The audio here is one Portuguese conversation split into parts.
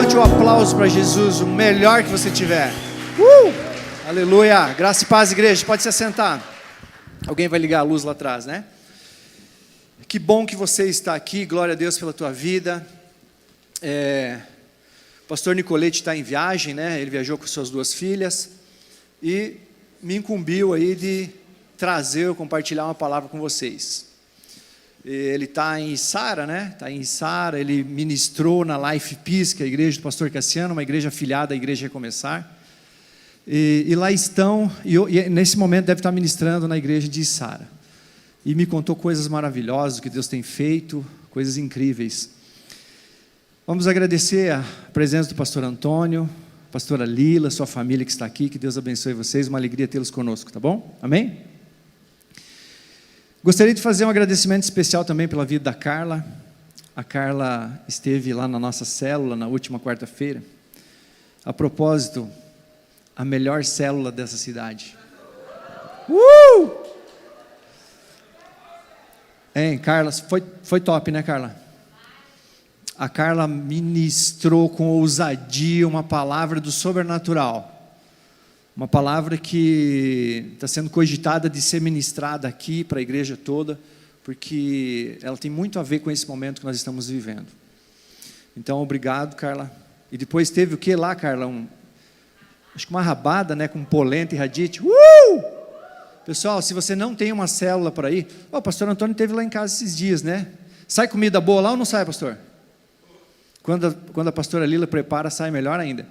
Bote um aplauso para Jesus, o melhor que você tiver. Aleluia. Graça e paz, igreja. Pode se assentar. Alguém vai ligar a luz lá atrás, né? Que bom que você está aqui. Glória a Deus pela tua vida. O pastor Nicolete está em viagem, né? Ele viajou com suas 2 filhas e me incumbiu aí de trazer, compartilhar uma palavra com vocês. Ele está em Içara, né? Está em Içara. Ele ministrou na Life Peace, que é a igreja do pastor Cassiano, uma igreja afiliada à Igreja Recomeçar. E lá estão, e nesse momento deve estar ministrando na igreja de Içara. E me contou coisas maravilhosas que Deus tem feito, coisas incríveis. Vamos agradecer a presença do pastor Antônio, pastora Lila, sua família que está aqui, que Deus abençoe vocês, uma alegria tê-los conosco, tá bom? Amém? Gostaria de fazer um agradecimento especial também pela vida da Carla. A Carla esteve lá na nossa célula na última quarta-feira. A propósito, a melhor célula dessa cidade. Hein, Carla, foi top, né, Carla? A Carla ministrou com ousadia uma palavra do sobrenatural. Uma palavra que está sendo cogitada de ser ministrada aqui para a igreja toda, porque ela tem muito a ver com esse momento que nós estamos vivendo. Então, obrigado, Carla. E depois teve o que lá, Carla? Acho que uma rabada, né, com polenta e radite. Pessoal, se você não tem uma célula para ir, o pastor Antônio esteve lá em casa esses dias, né? Sai comida boa lá ou não sai, pastor? Quando a pastora Lila prepara, sai melhor ainda.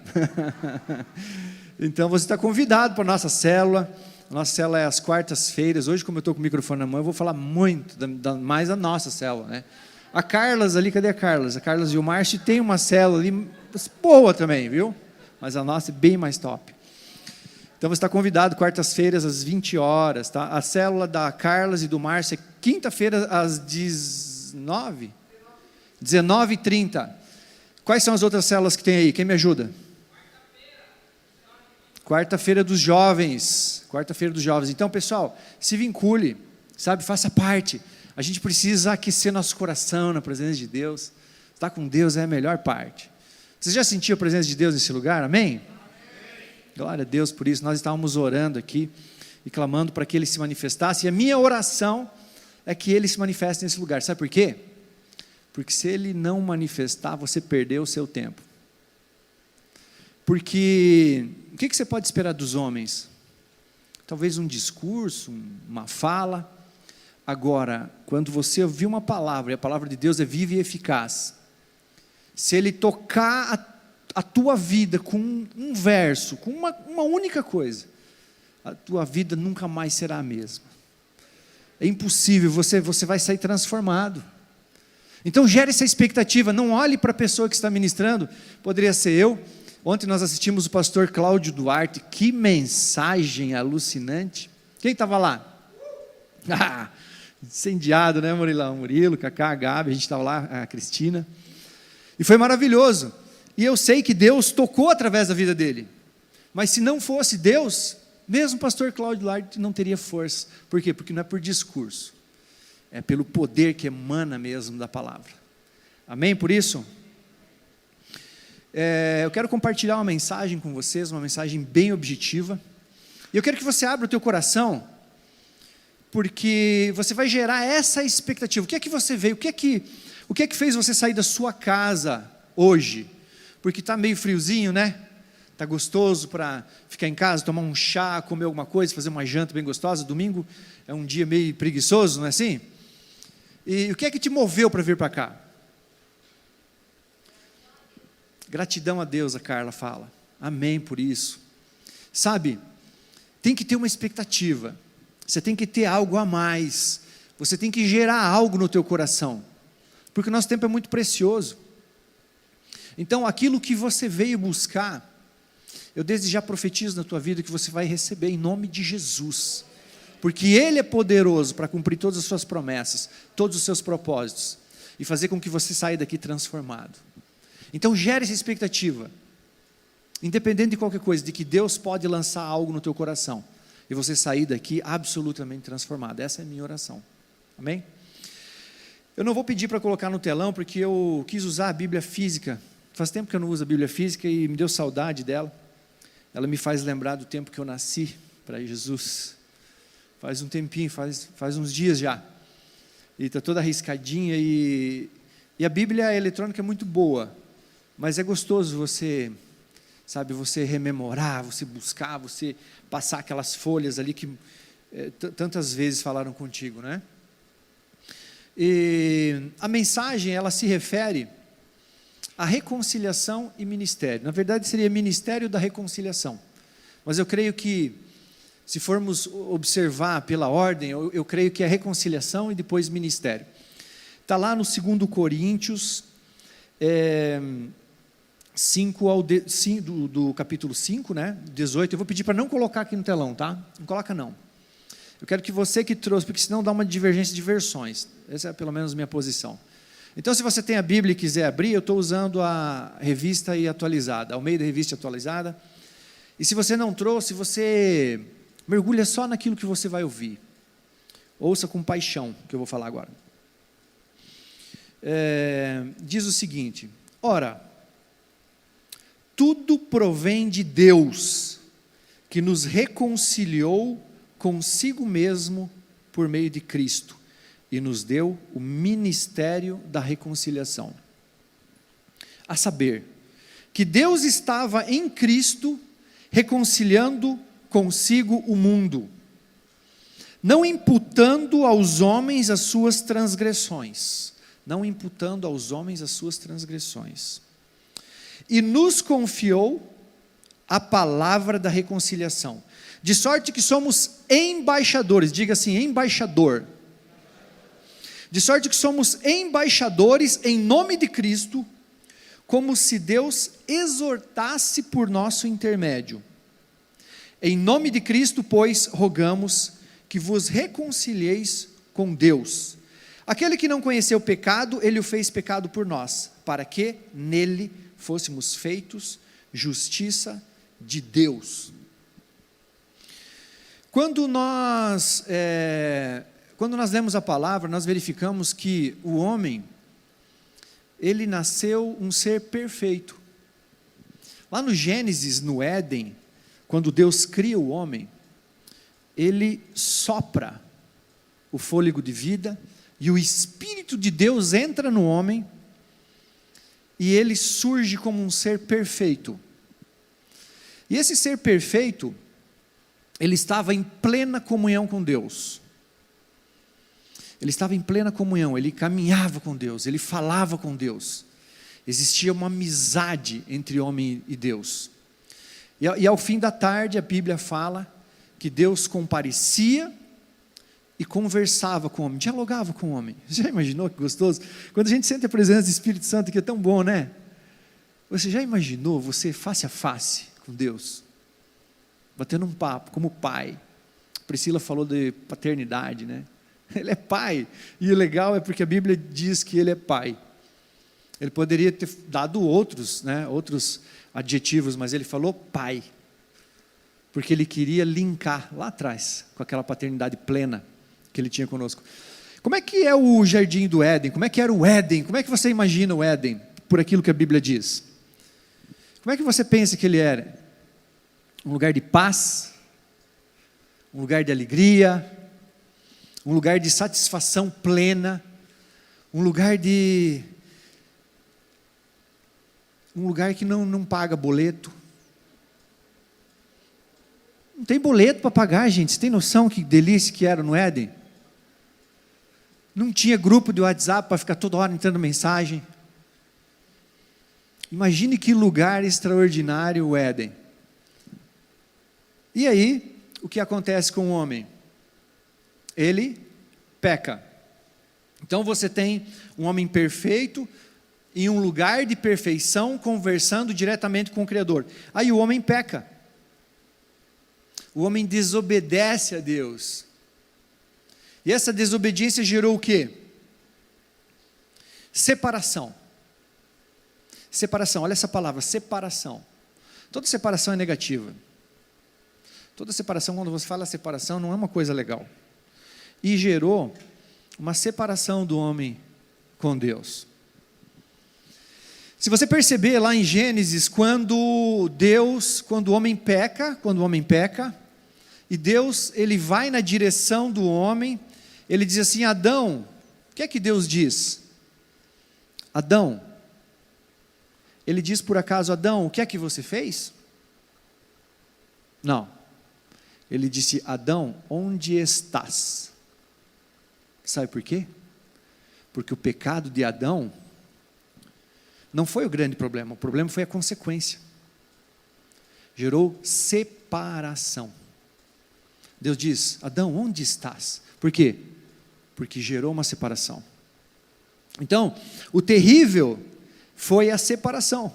Então você está convidado para a nossa célula. A nossa célula é às quartas-feiras. Hoje, como eu estou com o microfone na mão, eu vou falar muito mais da nossa célula, né? A Carlas ali, cadê a Carlas? A Carlas e o Márcio tem uma célula ali boa também, viu? Mas a nossa é bem mais top. Então você está convidado quartas-feiras às 20 horas, tá? A célula da Carlas e do Márcio é quinta-feira às 19h30. Quais são as outras células que tem aí? Quem me ajuda? Quarta-feira dos jovens. Quarta-feira dos jovens. Então, pessoal, se vincule, sabe? Faça parte. A gente precisa aquecer nosso coração na presença de Deus. Estar com Deus é a melhor parte. Você já sentiu a presença de Deus nesse lugar? Amém? Glória a Deus por isso. Nós estávamos orando aqui e clamando para que Ele se manifestasse. E a minha oração é que Ele se manifeste nesse lugar. Sabe por quê? Porque se Ele não manifestar, você perdeu o seu tempo. Porque o que você pode esperar dos homens? Talvez um discurso, uma fala. Agora, quando você ouvir uma palavra, e a palavra de Deus é viva e eficaz, se Ele tocar a tua vida com um verso, com uma única coisa, a tua vida nunca mais será a mesma. É impossível, você vai sair transformado. Então gere essa expectativa, não olhe para a pessoa que está ministrando, poderia ser eu. Ontem nós assistimos o pastor Cláudio Duarte, que mensagem alucinante. Quem estava lá? Incendiado, né, Murilão? Murilo, Cacá, a Gabi, a gente estava lá, a Cristina. E foi maravilhoso. E eu sei que Deus tocou através da vida dele. Mas se não fosse Deus, mesmo o pastor Cláudio Duarte não teria força. Por quê? Porque não é por discurso. É pelo poder que emana mesmo da palavra. Amém por isso? Eu quero compartilhar uma mensagem com vocês, uma mensagem bem objetiva. E eu quero que você abra o teu coração, porque você vai gerar essa expectativa. O que é que você veio? O que é que fez você sair da sua casa hoje? Porque está meio friozinho, né? Está gostoso para ficar em casa, tomar um chá, comer alguma coisa, fazer uma janta bem gostosa. Domingo é um dia meio preguiçoso, não é assim? E o que é que te moveu para vir para cá? Gratidão a Deus, a Carla fala. Amém por isso. Sabe, tem que ter uma expectativa. Você tem que ter algo a mais. Você tem que gerar algo no teu coração. Porque o nosso tempo é muito precioso. Então, aquilo que você veio buscar, eu desde já profetizo na tua vida que você vai receber em nome de Jesus. Porque Ele é poderoso para cumprir todas as suas promessas, todos os seus propósitos. E fazer com que você saia daqui transformado. Então gere essa expectativa, independente de qualquer coisa, de que Deus pode lançar algo no teu coração, e você sair daqui absolutamente transformado. Essa é a minha oração, amém? Eu não vou pedir para colocar no telão, porque eu quis usar a Bíblia física, Faz tempo que eu não uso a Bíblia física e me deu saudade dela. Ela me faz lembrar do tempo que eu nasci para Jesus. Faz um tempinho, faz uns dias já. E está toda arriscadinha. E a Bíblia eletrônica é muito boa. Mas é gostoso você, sabe, você rememorar, você buscar, você passar aquelas folhas ali que tantas vezes falaram contigo, né? E a mensagem, ela se refere à reconciliação e ministério. Na verdade, seria ministério da reconciliação. Mas eu creio que, se formos observar pela ordem, eu creio que é reconciliação e depois ministério. Está lá no 2 Coríntios 5, do capítulo 5, né, 18. Eu vou pedir para não colocar aqui no telão, tá? Não coloca não. Eu quero que você que trouxe, porque senão dá uma divergência de versões. Essa é pelo menos a minha posição. Então, se você tem a Bíblia e quiser abrir, eu estou usando a revista e atualizada, ao meio da revista atualizada. E se você não trouxe, você mergulha só naquilo que você vai ouvir. Ouça com paixão, que eu vou falar agora. Diz o seguinte: ora, tudo provém de Deus, que nos reconciliou consigo mesmo por meio de Cristo, e nos deu o ministério da reconciliação. A saber, que Deus estava em Cristo, reconciliando consigo o mundo, não imputando aos homens as suas transgressões, e nos confiou a palavra da reconciliação, de sorte que somos embaixadores, diga assim, embaixador, de sorte que somos embaixadores em nome de Cristo, como se Deus exortasse por nosso intermédio. Em nome de Cristo, pois, rogamos que vos reconcilieis com Deus. Aquele que não conheceu o pecado, ele o fez pecado por nós, para que nele fôssemos feitos justiça de Deus. Quando nós lemos a palavra, nós verificamos que o homem, ele nasceu um ser perfeito. Lá no Gênesis, no Éden, quando Deus cria o homem, ele sopra o fôlego de vida, e o Espírito de Deus entra no homem, e ele surge como um ser perfeito. E esse ser perfeito, ele estava em plena comunhão com Deus. Ele estava em plena comunhão, ele caminhava com Deus, ele falava com Deus. Existia uma amizade entre homem e Deus. E ao fim da tarde, a Bíblia fala que Deus comparecia e conversava com o homem, dialogava com o homem. Já imaginou que gostoso? Quando a gente sente a presença do Espírito Santo, que é tão bom, né? Você já imaginou você face a face com Deus? Batendo um papo, como pai. Priscila falou de paternidade, né? Ele é pai, e o legal é porque a Bíblia diz que ele é pai. Ele poderia ter dado outros adjetivos, mas ele falou pai, porque ele queria linkar lá atrás, com aquela paternidade plena que ele tinha conosco. Como é que é o jardim do Éden? Como é que era o Éden? Como é que você imagina o Éden, por aquilo que a Bíblia diz? Como é que você pensa que ele era? Um lugar de paz, um lugar de alegria, um lugar de satisfação plena, um lugar que não paga boleto. Não tem boleto para pagar, gente. Você tem noção que delícia que era no Éden? Não tinha grupo de WhatsApp para ficar toda hora entrando mensagem. Imagine que lugar extraordinário o Éden. E aí, o que acontece com o homem? Ele peca. Então você tem um homem perfeito, em um lugar de perfeição, conversando diretamente com o Criador. Aí o homem peca. O homem desobedece a Deus. E essa desobediência gerou o quê? Separação. Separação, olha essa palavra, separação. Toda separação é negativa. Toda separação, quando você fala separação, não é uma coisa legal. E gerou uma separação do homem com Deus. Se você perceber lá em Gênesis, quando o homem peca, e Deus, ele vai na direção do homem, ele diz assim: Adão, o que é que Deus diz? Adão, ele diz por acaso: Adão, o que é que você fez? Não, ele disse: Adão, onde estás? Sabe por quê? Porque o pecado de Adão não foi o grande problema, o problema foi a consequência. Gerou separação. Deus diz: Adão, onde estás? Por quê? Porque gerou uma separação. Então, o terrível foi a separação.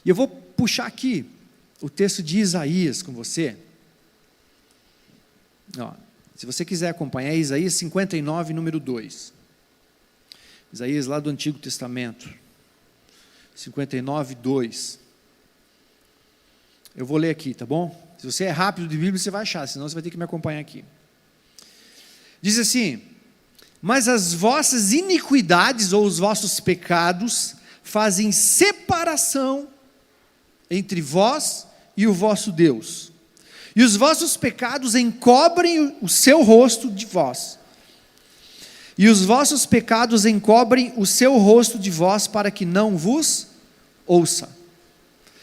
E eu vou puxar aqui o texto de Isaías com você. Ó, se você quiser acompanhar, é Isaías 59, número 2. Isaías lá do Antigo Testamento. 59, 2. Eu vou ler aqui, tá bom? Se você é rápido de Bíblia, você vai achar, senão você vai ter que me acompanhar aqui. Diz assim: mas as vossas iniquidades ou os vossos pecados fazem separação entre vós e o vosso Deus. E os vossos pecados encobrem o seu rosto de vós. E os vossos pecados encobrem o seu rosto de vós para que não vos ouça.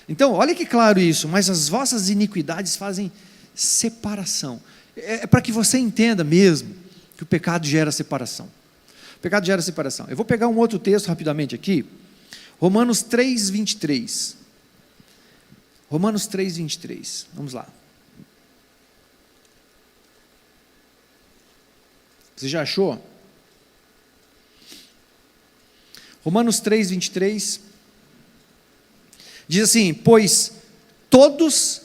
Então, olha que claro isso, mas as vossas iniquidades fazem separação. É para que você entenda mesmo que o pecado gera separação. O pecado gera separação. Eu vou pegar um outro texto rapidamente aqui. Romanos 3, 23. Romanos 3, 23. Vamos lá. Você já achou? Romanos 3, 23. Diz assim: pois todos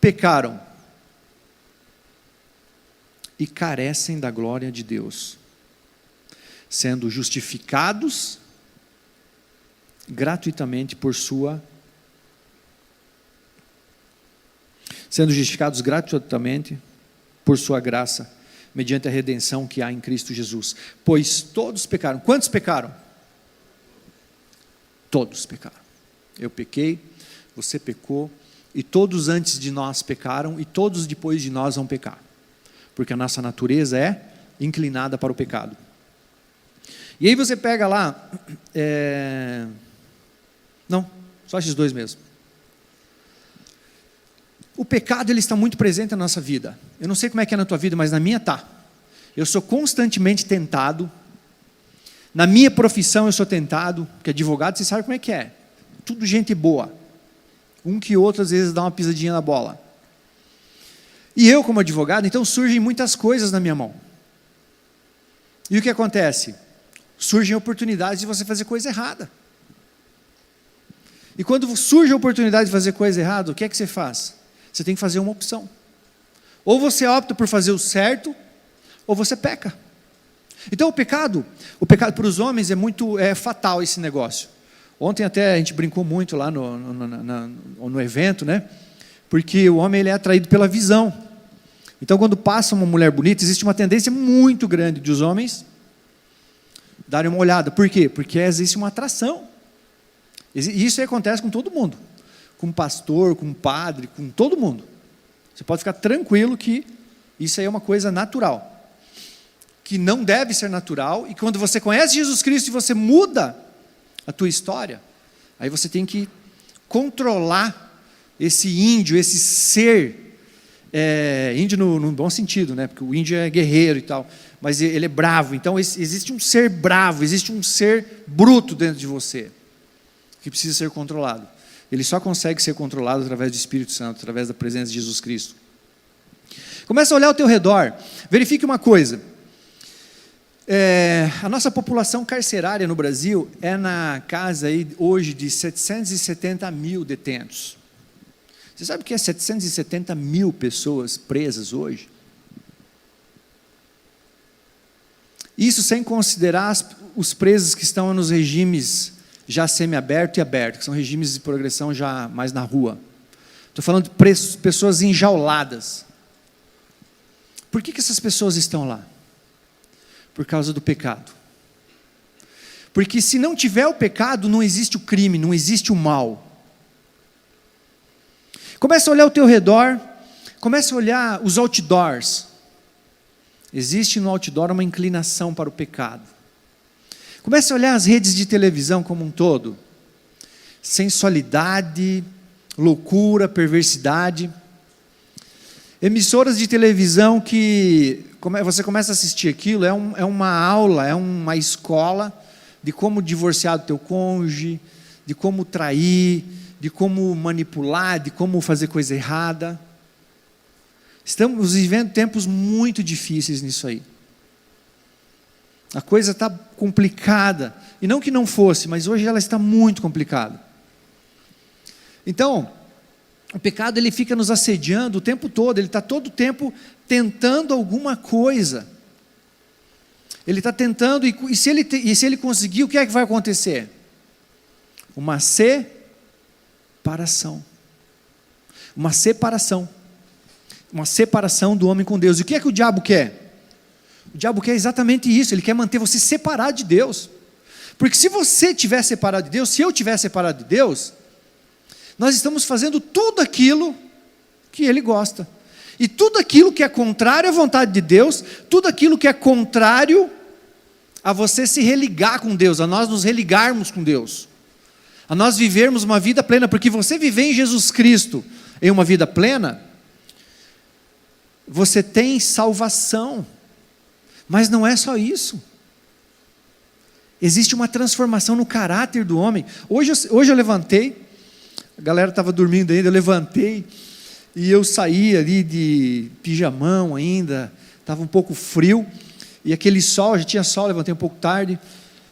pecaram e carecem da glória de Deus, sendo justificados gratuitamente por sua graça, mediante a redenção que há em Cristo Jesus. Pois todos pecaram. Quantos pecaram? Todos pecaram. Eu pequei, você pecou, e todos antes de nós pecaram, e todos depois de nós vão pecar, porque a nossa natureza é inclinada para o pecado. E aí você pega lá, não, só esses dois mesmo. O pecado, ele está muito presente na nossa vida. Eu não sei como é que é na tua vida, mas na minha está. Eu sou constantemente tentado. Na minha profissão eu sou tentado, porque advogado você sabe como é que é. Tudo gente boa. Um que outro às vezes dá uma pisadinha na bola. E eu como advogado, então surgem muitas coisas na minha mão. E o que acontece? Surgem oportunidades de você fazer coisa errada. E quando surge a oportunidade de fazer coisa errada, o que é que você faz? Você tem que fazer uma opção. Ou você opta por fazer o certo, ou você peca. Então o pecado para os homens é fatal esse negócio. Ontem até a gente brincou muito lá no evento, né? Porque o homem ele é atraído pela visão. Então quando passa uma mulher bonita, existe uma tendência muito grande dos homens darem uma olhada. Por quê? Porque existe uma atração. E isso acontece com todo mundo. Com pastor, com padre, com todo mundo. Você pode ficar tranquilo que isso aí é uma coisa natural. Que não deve ser natural, e quando você conhece Jesus Cristo e você muda a tua história, aí você tem que controlar esse índio, esse ser, índio no bom sentido, né? Porque o índio é guerreiro e tal, mas ele é bravo, então existe um ser bravo, existe um ser bruto dentro de você, que precisa ser controlado. Ele só consegue ser controlado através do Espírito Santo, através da presença de Jesus Cristo. Começa a olhar ao teu redor, verifique uma coisa. A nossa população carcerária no Brasil é na casa aí, hoje de 770 mil detentos. Você sabe o que é 770 mil pessoas presas hoje? Isso sem considerar os presos que estão nos regimes já semi-aberto e aberto, que são regimes de progressão já mais na rua. Estou falando de pessoas enjauladas. Por que essas pessoas estão lá? Por causa do pecado. Porque se não tiver o pecado, não existe o crime, não existe o mal. Começa a olhar ao teu redor, começa a olhar os outdoors. Existe no outdoor uma inclinação para o pecado. Começa a olhar as redes de televisão como um todo. Sensualidade, loucura, perversidade. Emissoras de televisão que você começa a assistir aquilo, é uma aula, é uma escola de como divorciar do teu cônjuge, de como trair, de como manipular, de como fazer coisa errada. Estamos vivendo tempos muito difíceis nisso aí. A coisa está complicada, e não que não fosse, mas hoje ela está muito complicada. Então, o pecado ele fica nos assediando o tempo todo, ele está todo o tempo tentando alguma coisa. Ele está tentando, e se ele conseguir, o que é que vai acontecer? Uma separação. Uma separação. Uma separação do homem com Deus. E o que é que o diabo quer? O diabo quer exatamente isso, ele quer manter você separado de Deus. Porque se você estiver separado de Deus, se eu estiver separado de Deus, nós estamos fazendo tudo aquilo que Ele gosta. E tudo aquilo que é contrário à vontade de Deus, tudo aquilo que é contrário a você se religar com Deus, a nós nos religarmos com Deus, a nós vivermos uma vida plena, porque você viver em Jesus Cristo em uma vida plena, você tem salvação, mas não é só isso. Existe uma transformação no caráter do homem. Hoje eu levantei, a galera estava dormindo ainda, eu levantei, e eu saí ali de pijamão ainda, estava um pouco frio, e aquele sol, já tinha sol, levantei um pouco tarde,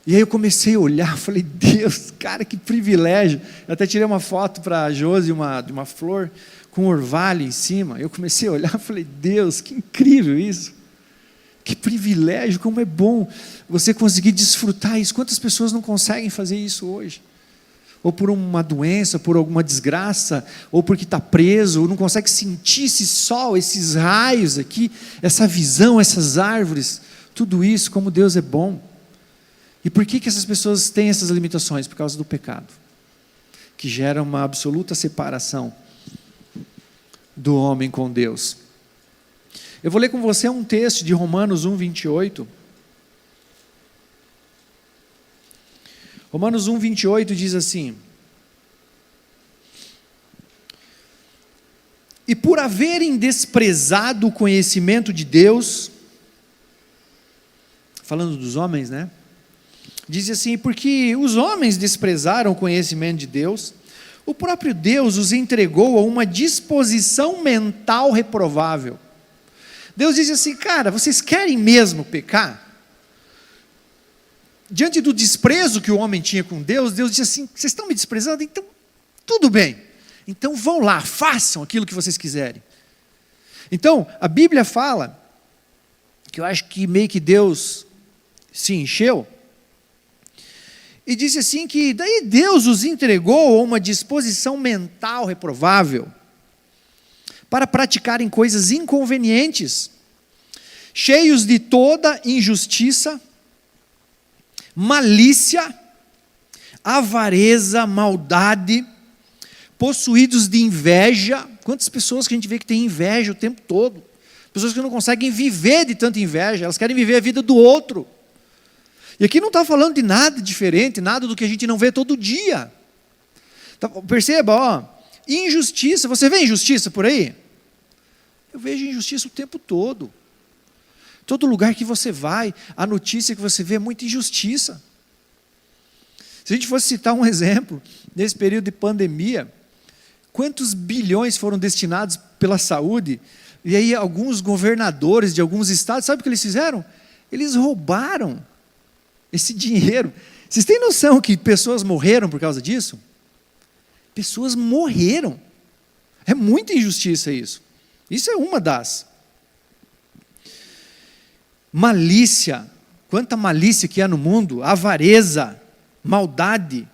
e aí eu comecei a olhar, falei, Deus, cara, que privilégio. Eu até tirei uma foto para a Josi de uma flor com orvalho em cima. Eu comecei a olhar, falei, Deus, que incrível isso. Que privilégio, como é bom você conseguir desfrutar isso. Quantas pessoas não conseguem fazer isso hoje? Ou por uma doença, por alguma desgraça, ou porque está preso, ou não consegue sentir esse sol, esses raios aqui, essa visão, essas árvores, tudo isso, como Deus é bom. E por que essas pessoas têm essas limitações? Por causa do pecado, que gera uma absoluta separação do homem com Deus. Eu vou ler com você um texto de Romanos 1:28. Romanos 1:28 diz assim: e por haverem desprezado o conhecimento de Deus, falando dos homens, né? Diz assim, porque os homens desprezaram o conhecimento de Deus, o próprio Deus os entregou a uma disposição mental reprovável. Deus diz assim, cara, vocês querem mesmo pecar? Diante do desprezo que o homem tinha com Deus, Deus disse assim, vocês estão me desprezando? Então, tudo bem. Então vão lá, façam aquilo que vocês quiserem. Então, a Bíblia fala, que eu acho que meio que Deus se encheu, e disse assim que daí Deus os entregou a uma disposição mental reprovável, para praticarem coisas inconvenientes, cheios de toda injustiça, malícia, avareza, maldade, possuídos de inveja. Quantas pessoas que a gente vê que tem inveja o tempo todo? Pessoas que não conseguem viver de tanta inveja, elas querem viver a vida do outro. E aqui não está falando de nada diferente, nada do que a gente não vê todo dia. Perceba, ó, injustiça, você vê injustiça por aí? Eu vejo injustiça o tempo todo. Todo lugar que você vai, a notícia que você vê é muita injustiça. Se a gente fosse citar um exemplo, nesse período de pandemia, quantos bilhões foram destinados pela saúde, e aí alguns governadores de alguns estados, sabe o que eles fizeram? Eles roubaram esse dinheiro. Vocês têm noção que pessoas morreram por causa disso? Pessoas morreram. É muita injustiça isso. Isso é uma das. Malícia, quanta malícia que há no mundo, avareza, maldade,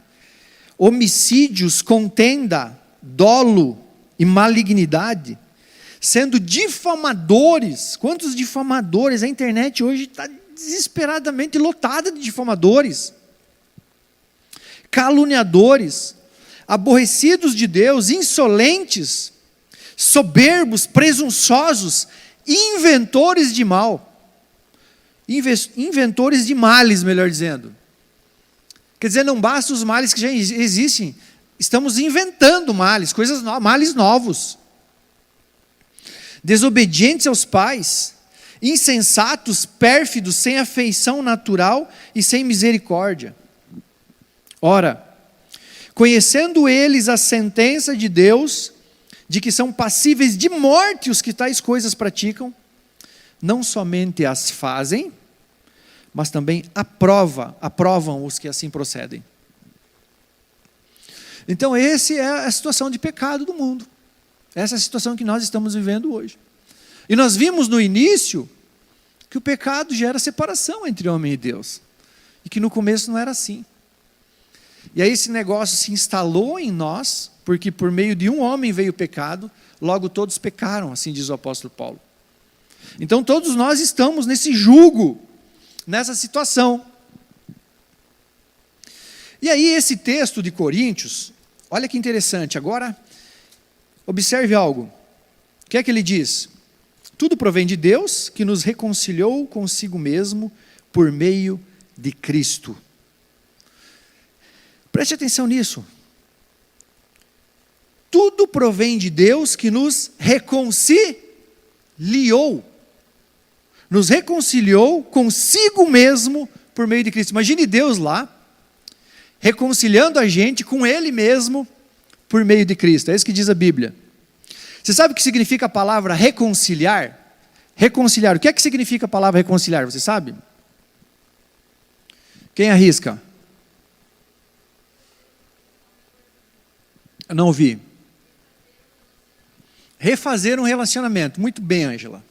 homicídios, contenda, dolo e malignidade, sendo difamadores. Quantos difamadores? A internet hoje está desesperadamente lotada de difamadores. caluniadores, aborrecidos de Deus, insolentes, soberbos, presunçosos, inventores de mal. Inventores de males, melhor dizendo. Quer dizer, não basta os males que já existem, estamos inventando males, males novos. Desobedientes aos pais, insensatos, pérfidos, sem afeição natural e sem misericórdia. Ora, conhecendo eles a sentença de Deus, de que são passíveis de morte os que tais coisas praticam, não somente as fazem, mas também aprovam os que assim procedem. Então, essa é a situação de pecado do mundo. Essa é a situação que nós estamos vivendo hoje. E nós vimos no início que o pecado gera separação entre homem e Deus. E que no começo não era assim. E aí esse negócio se instalou em nós, porque por meio de um homem veio o pecado, logo todos pecaram, assim diz o apóstolo Paulo. Então todos nós estamos nesse jugo, nessa situação. E aí esse texto de Coríntios, olha que interessante, agora observe algo. O que é que ele diz? Tudo provém de Deus, que nos reconciliou consigo mesmo por meio de Cristo. Preste atenção nisso. Tudo provém de Deus que nos reconciliou. Nos reconciliou consigo mesmo por meio de Cristo. Imagine Deus lá, reconciliando a gente com Ele mesmo por meio de Cristo. É isso que diz a Bíblia. Você sabe o que significa a palavra reconciliar? Reconciliar. O que é que significa a palavra reconciliar? Você sabe? Quem arrisca? Eu não ouvi. Refazer um relacionamento. Muito bem, Ângela.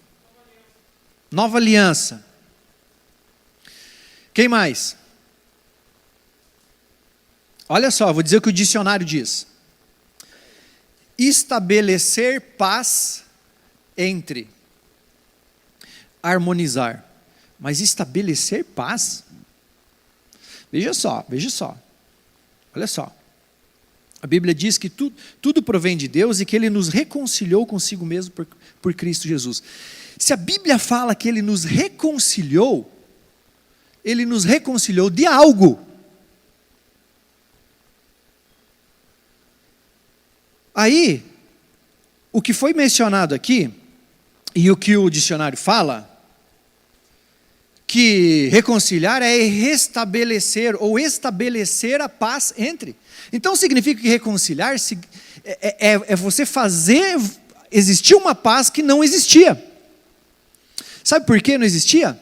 Nova aliança. Quem mais? Olha só, vou dizer o que o dicionário diz. Estabelecer paz entre. Harmonizar. Mas estabelecer paz? Veja só. Olha só. A Bíblia diz que tudo provém de Deus e que Ele nos reconciliou consigo mesmo por Cristo Jesus. Se a Bíblia fala que Ele nos reconciliou de algo. Aí, o que foi mencionado aqui, e o que o dicionário fala, que reconciliar é restabelecer ou estabelecer a paz entre. Então significa que reconciliar é você fazer existir uma paz que não existia. Sabe por que não existia?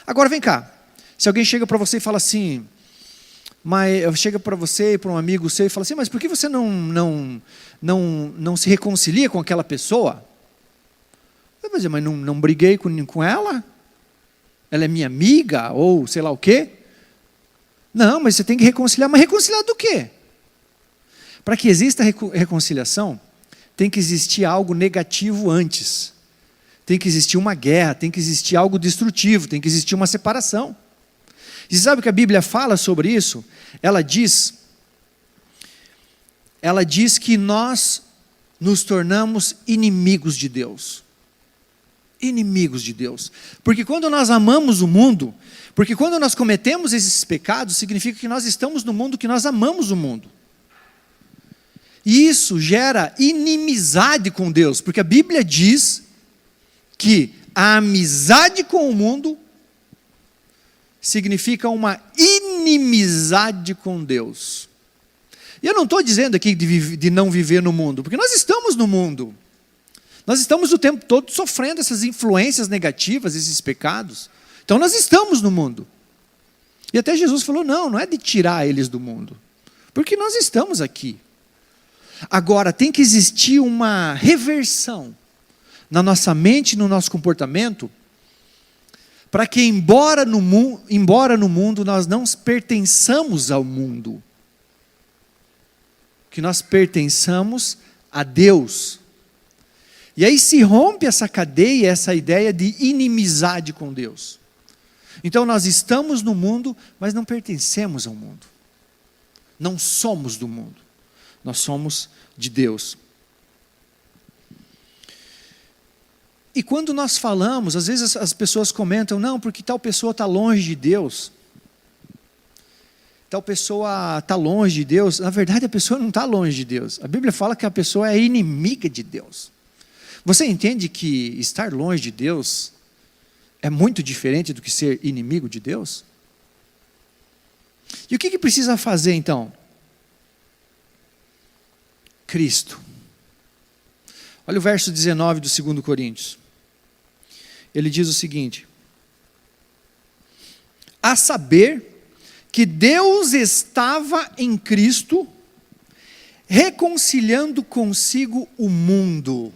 Agora vem cá, se alguém chega para você e fala assim, chega para você e para um amigo seu e fala assim, mas por que você não se reconcilia com aquela pessoa? Eu vou dizer, mas não briguei com ela? Ela é minha amiga, ou sei lá o quê? Não, mas você tem que reconciliar. Mas reconciliar do quê? Para que exista reconciliação, tem que existir algo negativo antes. Tem que existir uma guerra, tem que existir algo destrutivo, tem que existir uma separação. E você sabe o que a Bíblia fala sobre isso? Ela diz que nós nos tornamos inimigos de Deus. Inimigos de Deus. Porque quando nós amamos o mundo, porque quando nós cometemos esses pecados, significa que nós estamos no mundo, que nós amamos o mundo. E isso gera inimizade com Deus, porque a Bíblia diz que a amizade com o mundo significa uma inimizade com Deus. E eu não estou dizendo aqui de não viver no mundo, porque nós estamos no mundo. Nós estamos o tempo todo sofrendo essas influências negativas, esses pecados. Então nós estamos no mundo. E até Jesus falou, não é de tirar eles do mundo. Porque nós estamos aqui. Agora, tem que existir uma reversão na nossa mente, no nosso comportamento, para que embora no mundo nós não pertençamos ao mundo, que nós pertençamos a Deus. E aí se rompe essa cadeia, essa ideia de inimizade com Deus. Então nós estamos no mundo, mas não pertencemos ao mundo. Não somos do mundo. Nós somos de Deus. E quando nós falamos, às vezes as pessoas comentam, não, porque tal pessoa está longe de Deus. Tal pessoa está longe de Deus. Na verdade, a pessoa não está longe de Deus. A Bíblia fala que a pessoa é inimiga de Deus. Você entende que estar longe de Deus é muito diferente do que ser inimigo de Deus? E o que precisa fazer então? Cristo. Olha o verso 19 do 2 Coríntios. Ele diz o seguinte: a saber que Deus estava em Cristo, reconciliando consigo o mundo.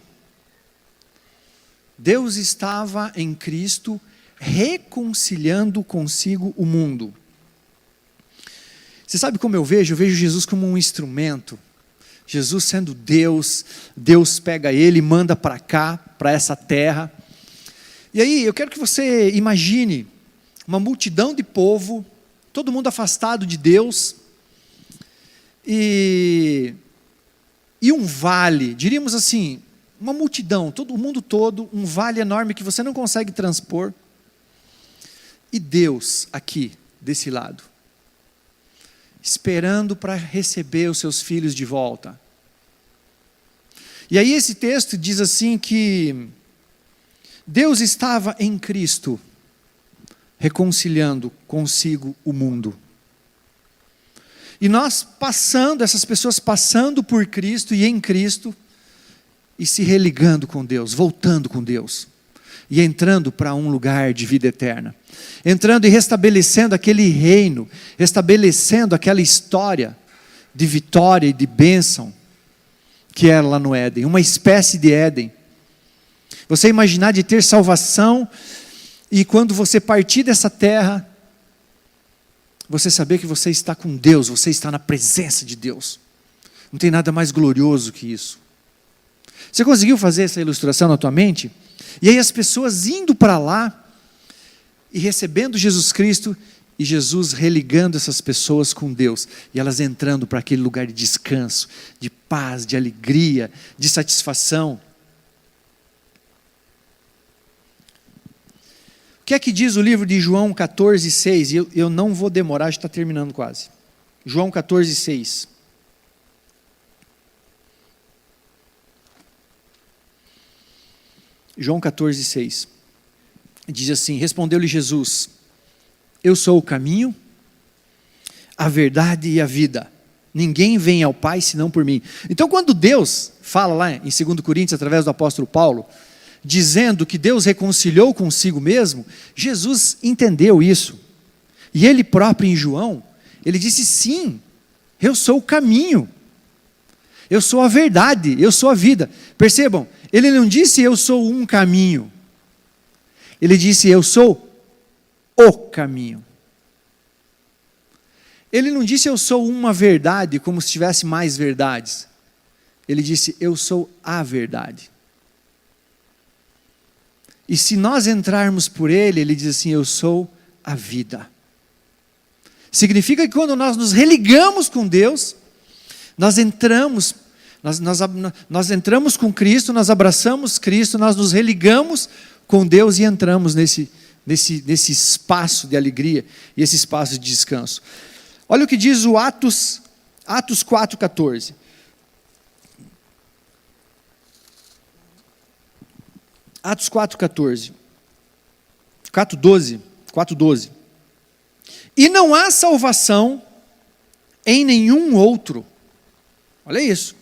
Deus estava em Cristo, reconciliando consigo o mundo. Você sabe como eu vejo? Eu vejo Jesus como um instrumento. Jesus sendo Deus, Deus pega ele e manda para cá, para essa terra. E aí eu quero que você imagine uma multidão de povo, todo mundo afastado de Deus, e um vale, diríamos assim, uma multidão, todo o mundo todo, um vale enorme que você não consegue transpor, e Deus aqui, desse lado, esperando para receber os seus filhos de volta. E aí esse texto diz assim que Deus estava em Cristo, reconciliando consigo o mundo. E nós essas pessoas passando por Cristo e em Cristo, e se religando com Deus, voltando com Deus, e entrando para um lugar de vida eterna. Entrando e restabelecendo aquele reino, restabelecendo aquela história de vitória e de bênção, que era lá no Éden, uma espécie de Éden. Você imaginar de ter salvação, e quando você partir dessa terra, você saber que você está com Deus, você está na presença de Deus. Não tem nada mais glorioso que isso. Você conseguiu fazer essa ilustração na tua mente? E aí as pessoas indo para lá, e recebendo Jesus Cristo, e Jesus religando essas pessoas com Deus, e elas entrando para aquele lugar de descanso, de paz, de alegria, de satisfação. O que é que diz o livro de João 14,6? E eu não vou demorar, já está terminando quase. João 14,6. João 14,6. Diz assim: respondeu-lhe Jesus: eu sou o caminho, a verdade e a vida. Ninguém vem ao Pai senão por mim. Então, quando Deus fala lá em 2 Coríntios, através do apóstolo Paulo, dizendo que Deus reconciliou consigo mesmo, Jesus entendeu isso. E ele próprio em João, ele disse: sim, eu sou o caminho, eu sou a verdade, eu sou a vida. Percebam, ele não disse eu sou um caminho, ele disse eu sou o caminho. Ele não disse eu sou uma verdade, como se tivesse mais verdades. Ele disse eu sou a verdade. E se nós entrarmos por ele, ele diz assim: eu sou a vida. Significa que quando nós nos religamos com Deus, nós entramos com Cristo, nós abraçamos Cristo, nós nos religamos com Deus e entramos nesse espaço de alegria e esse espaço de descanso. Olha o que diz o Atos 4,14. Atos 4,14. 4,12. E não há salvação em nenhum outro. Olha isso.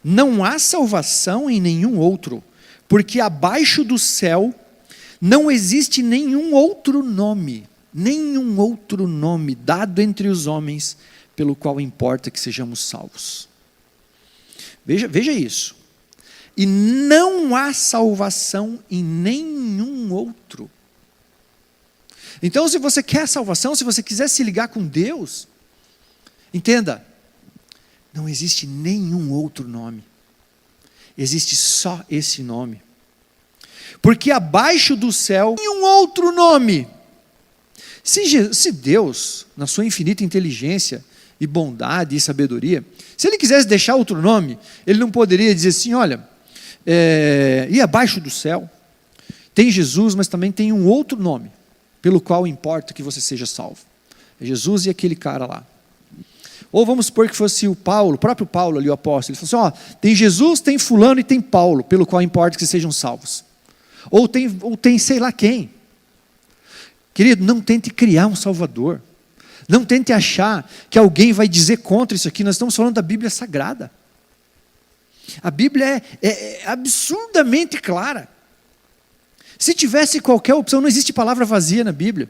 Não há salvação em nenhum outro, porque abaixo do céu não existe nenhum outro nome dado entre os homens, pelo qual importa que sejamos salvos. Veja isso. E não há salvação em nenhum outro. Então, se você quer salvação, se você quiser se ligar com Deus, entenda, não existe nenhum outro nome. Existe só esse nome. Porque abaixo do céu, nenhum outro nome. Se Deus, na sua infinita inteligência, e bondade e sabedoria. Se ele quisesse deixar outro nome, ele não poderia dizer assim, olha, e abaixo do céu tem Jesus, mas também tem um outro nome, pelo qual importa que você seja salvo. É Jesus e aquele cara lá. Ou vamos supor que fosse o próprio Paulo ali, o apóstolo. Ele falou assim, tem Jesus, tem fulano e tem Paulo, pelo qual importa que sejam salvos. Ou tem sei lá quem. Querido, não tente criar um salvador. Não tente achar que alguém vai dizer contra isso aqui. Nós estamos falando da Bíblia Sagrada. A Bíblia é absurdamente clara. Se tivesse qualquer opção, não existe palavra vazia na Bíblia.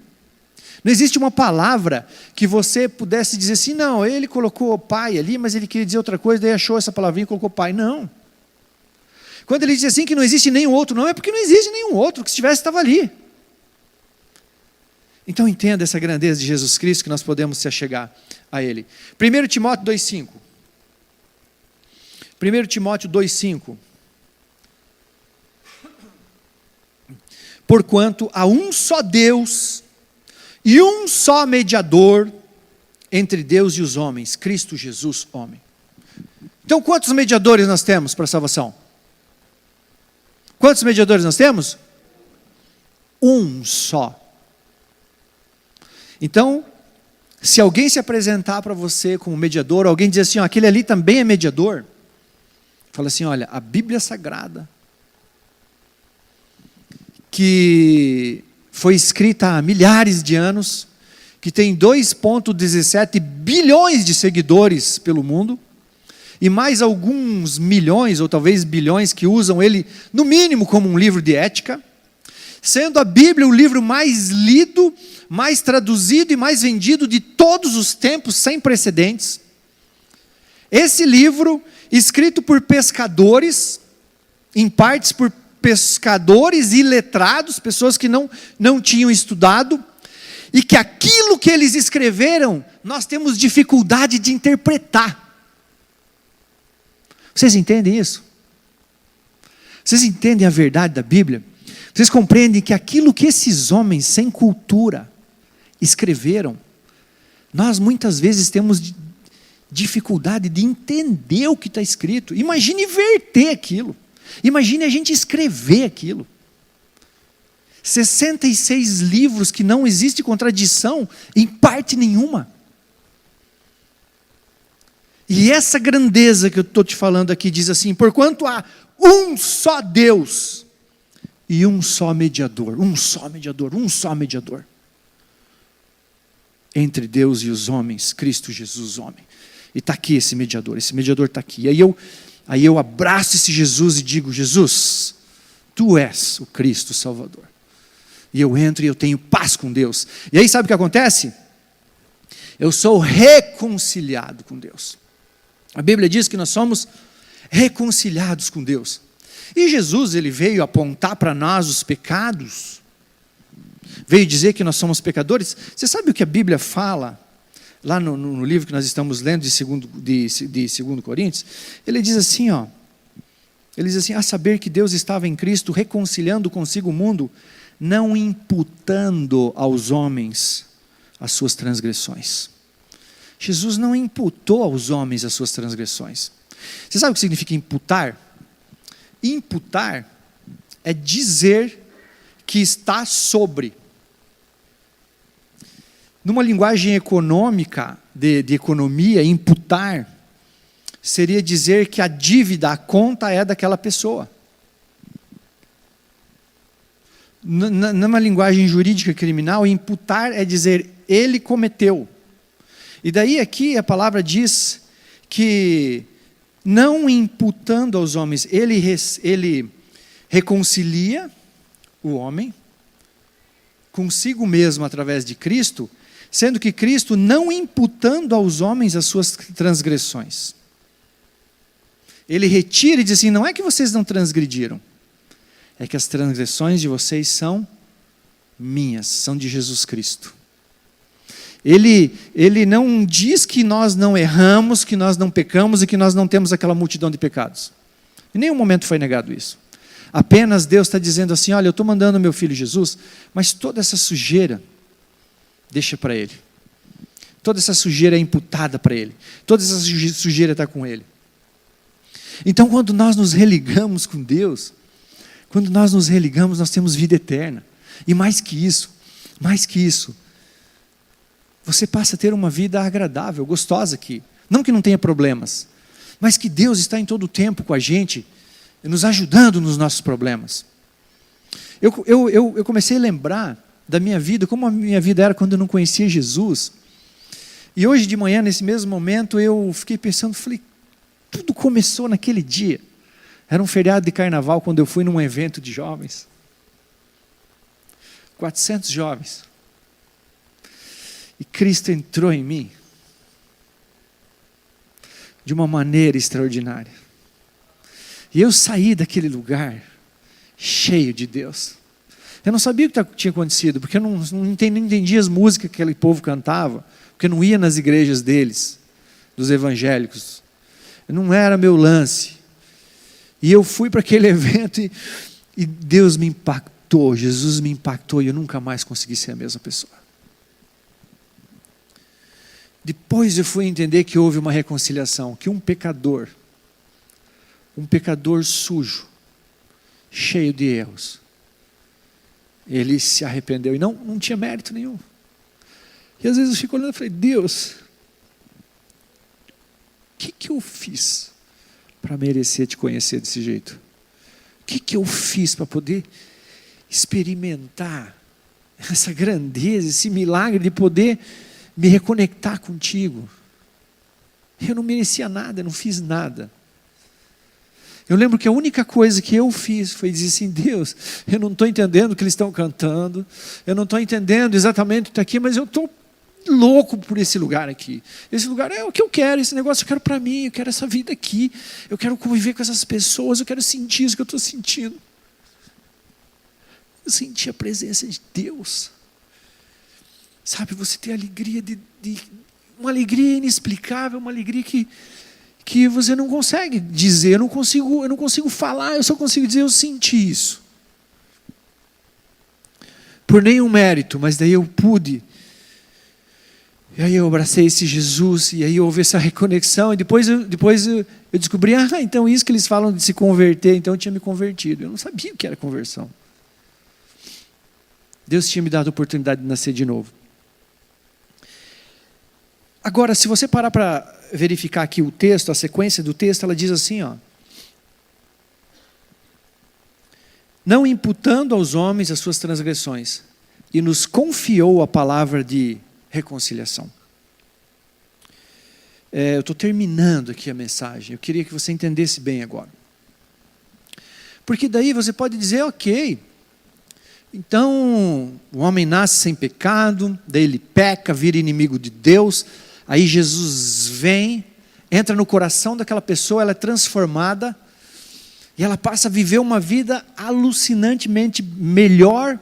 Não existe uma palavra que você pudesse dizer assim, não, ele colocou pai ali, mas ele queria dizer outra coisa, daí achou essa palavrinha e colocou pai. Não. Quando ele diz assim que não existe nenhum outro, não é porque não existe nenhum outro, que se tivesse estava ali. Então entenda essa grandeza de Jesus Cristo, que nós podemos se achegar a Ele. 1 Timóteo 2,5. 1 Timóteo 2,5. Porquanto há um só Deus e um só mediador entre Deus e os homens, Cristo Jesus, homem. Então quantos mediadores nós temos para a salvação? Quantos mediadores nós temos? Um só. Então, se alguém se apresentar para você como mediador, alguém dizer assim, aquele ali também é mediador, fala assim, olha, a Bíblia Sagrada, que foi escrita há milhares de anos, que tem 2,17 bilhões de seguidores pelo mundo, e mais alguns milhões, ou talvez bilhões, que usam ele, no mínimo, como um livro de ética, sendo a Bíblia o livro mais lido, mais traduzido e mais vendido de todos os tempos, sem precedentes. Esse livro, escrito por pescadores, em partes por pescadores iletrados, pessoas que não tinham estudado, e que aquilo que eles escreveram, nós temos dificuldade de interpretar. Vocês entendem isso? Vocês entendem a verdade da Bíblia? Vocês compreendem que aquilo que esses homens sem cultura escreveram, nós muitas vezes temos dificuldade de entender o que está escrito. Imagine verter aquilo. Imagine a gente escrever aquilo. 66 livros que não existe contradição em parte nenhuma. E essa grandeza que eu estou te falando aqui diz assim, porquanto há um só Deus e um só mediador, um só mediador, um só mediador entre Deus e os homens, Cristo Jesus, homem. E está aqui esse mediador está aqui. E aí eu abraço esse Jesus e digo, Jesus, Tu és o Cristo Salvador. E eu entro e eu tenho paz com Deus. E aí sabe o que acontece? Eu sou reconciliado com Deus. A Bíblia diz que nós somos reconciliados com Deus. E Jesus, ele veio apontar para nós os pecados. Veio dizer que nós somos pecadores. Você sabe o que a Bíblia fala? Lá no livro que nós estamos lendo de 2 Coríntios. Ele diz assim, ele diz assim, a saber que Deus estava em Cristo reconciliando consigo o mundo, não imputando aos homens as suas transgressões. Jesus não imputou aos homens as suas transgressões. Você sabe o que significa imputar? Imputar é dizer que está sobre. Numa linguagem econômica, de economia, imputar seria dizer que a dívida, a conta é daquela pessoa. Numa linguagem jurídica criminal, imputar é dizer, ele cometeu. E daí aqui a palavra diz que, não imputando aos homens, ele reconcilia o homem consigo mesmo através de Cristo, sendo que Cristo não imputando aos homens as suas transgressões. Ele retira e diz assim, não é que vocês não transgrediram, é que as transgressões de vocês são minhas, são de Jesus Cristo. Ele não diz que nós não erramos, que nós não pecamos e que nós não temos aquela multidão de pecados. Em nenhum momento foi negado isso. Apenas Deus está dizendo assim, olha, eu estou mandando meu filho Jesus, mas toda essa sujeira, deixa para ele. toda essa sujeira é imputada para ele, toda essa sujeira está com ele. Então, quando nós nos religamos com Deus, quando nós nos religamos, nós temos vida eterna. E mais que isso, você passa a ter uma vida agradável, gostosa aqui. Não que não tenha problemas, mas que Deus está em todo o tempo com a gente, nos ajudando nos nossos problemas. Eu comecei a lembrar da minha vida, como a minha vida era quando eu não conhecia Jesus. E hoje de manhã, nesse mesmo momento, eu fiquei pensando, falei, tudo começou naquele dia. Era um feriado de carnaval, quando eu fui num evento de jovens. 400 jovens. E Cristo entrou em mim de uma maneira extraordinária. E eu saí daquele lugar cheio de Deus. Eu não sabia o que tinha acontecido, porque eu não entendia as músicas que aquele povo cantava, porque eu não ia nas igrejas deles, dos evangélicos. Não era meu lance. E eu fui para aquele evento e Deus me impactou, Jesus me impactou, e eu nunca mais consegui ser a mesma pessoa. Depois eu fui entender que houve uma reconciliação, que um pecador sujo, cheio de erros, ele se arrependeu e não tinha mérito nenhum. E às vezes eu fico olhando e falei, Deus, o que eu fiz para merecer te conhecer desse jeito? O que eu fiz para poder experimentar essa grandeza, esse milagre de poder me reconectar contigo? Eu não merecia nada, eu não fiz nada. Eu lembro que a única coisa que eu fiz foi dizer assim, Deus, eu não estou entendendo o que eles estão cantando, eu não estou entendendo exatamente o que está aqui, mas eu estou louco por esse lugar aqui. Esse lugar é o que eu quero, esse negócio eu quero para mim, eu quero essa vida aqui, eu quero conviver com essas pessoas, eu quero sentir isso que eu estou sentindo. Eu senti a presença de Deus. Sabe, você tem a alegria uma alegria inexplicável, uma alegria que você não consegue dizer, eu não consigo falar, eu só consigo dizer, eu senti isso. Por nenhum mérito, mas daí eu pude. E aí eu abracei esse Jesus, e aí houve essa reconexão, e depois eu descobri, então isso que eles falam de se converter, então eu tinha me convertido. Eu não sabia o que era conversão. Deus tinha me dado a oportunidade de nascer de novo. Agora, se você parar para verificar aqui o texto, a sequência do texto, ela diz assim, não imputando aos homens as suas transgressões, e nos confiou a palavra de reconciliação. Eu estou terminando aqui a mensagem, eu queria que você entendesse bem agora. Porque daí você pode dizer, ok, então o homem nasce sem pecado, daí ele peca, vira inimigo de Deus, aí Jesus vem, entra no coração daquela pessoa, ela é transformada, e ela passa a viver uma vida alucinantemente melhor,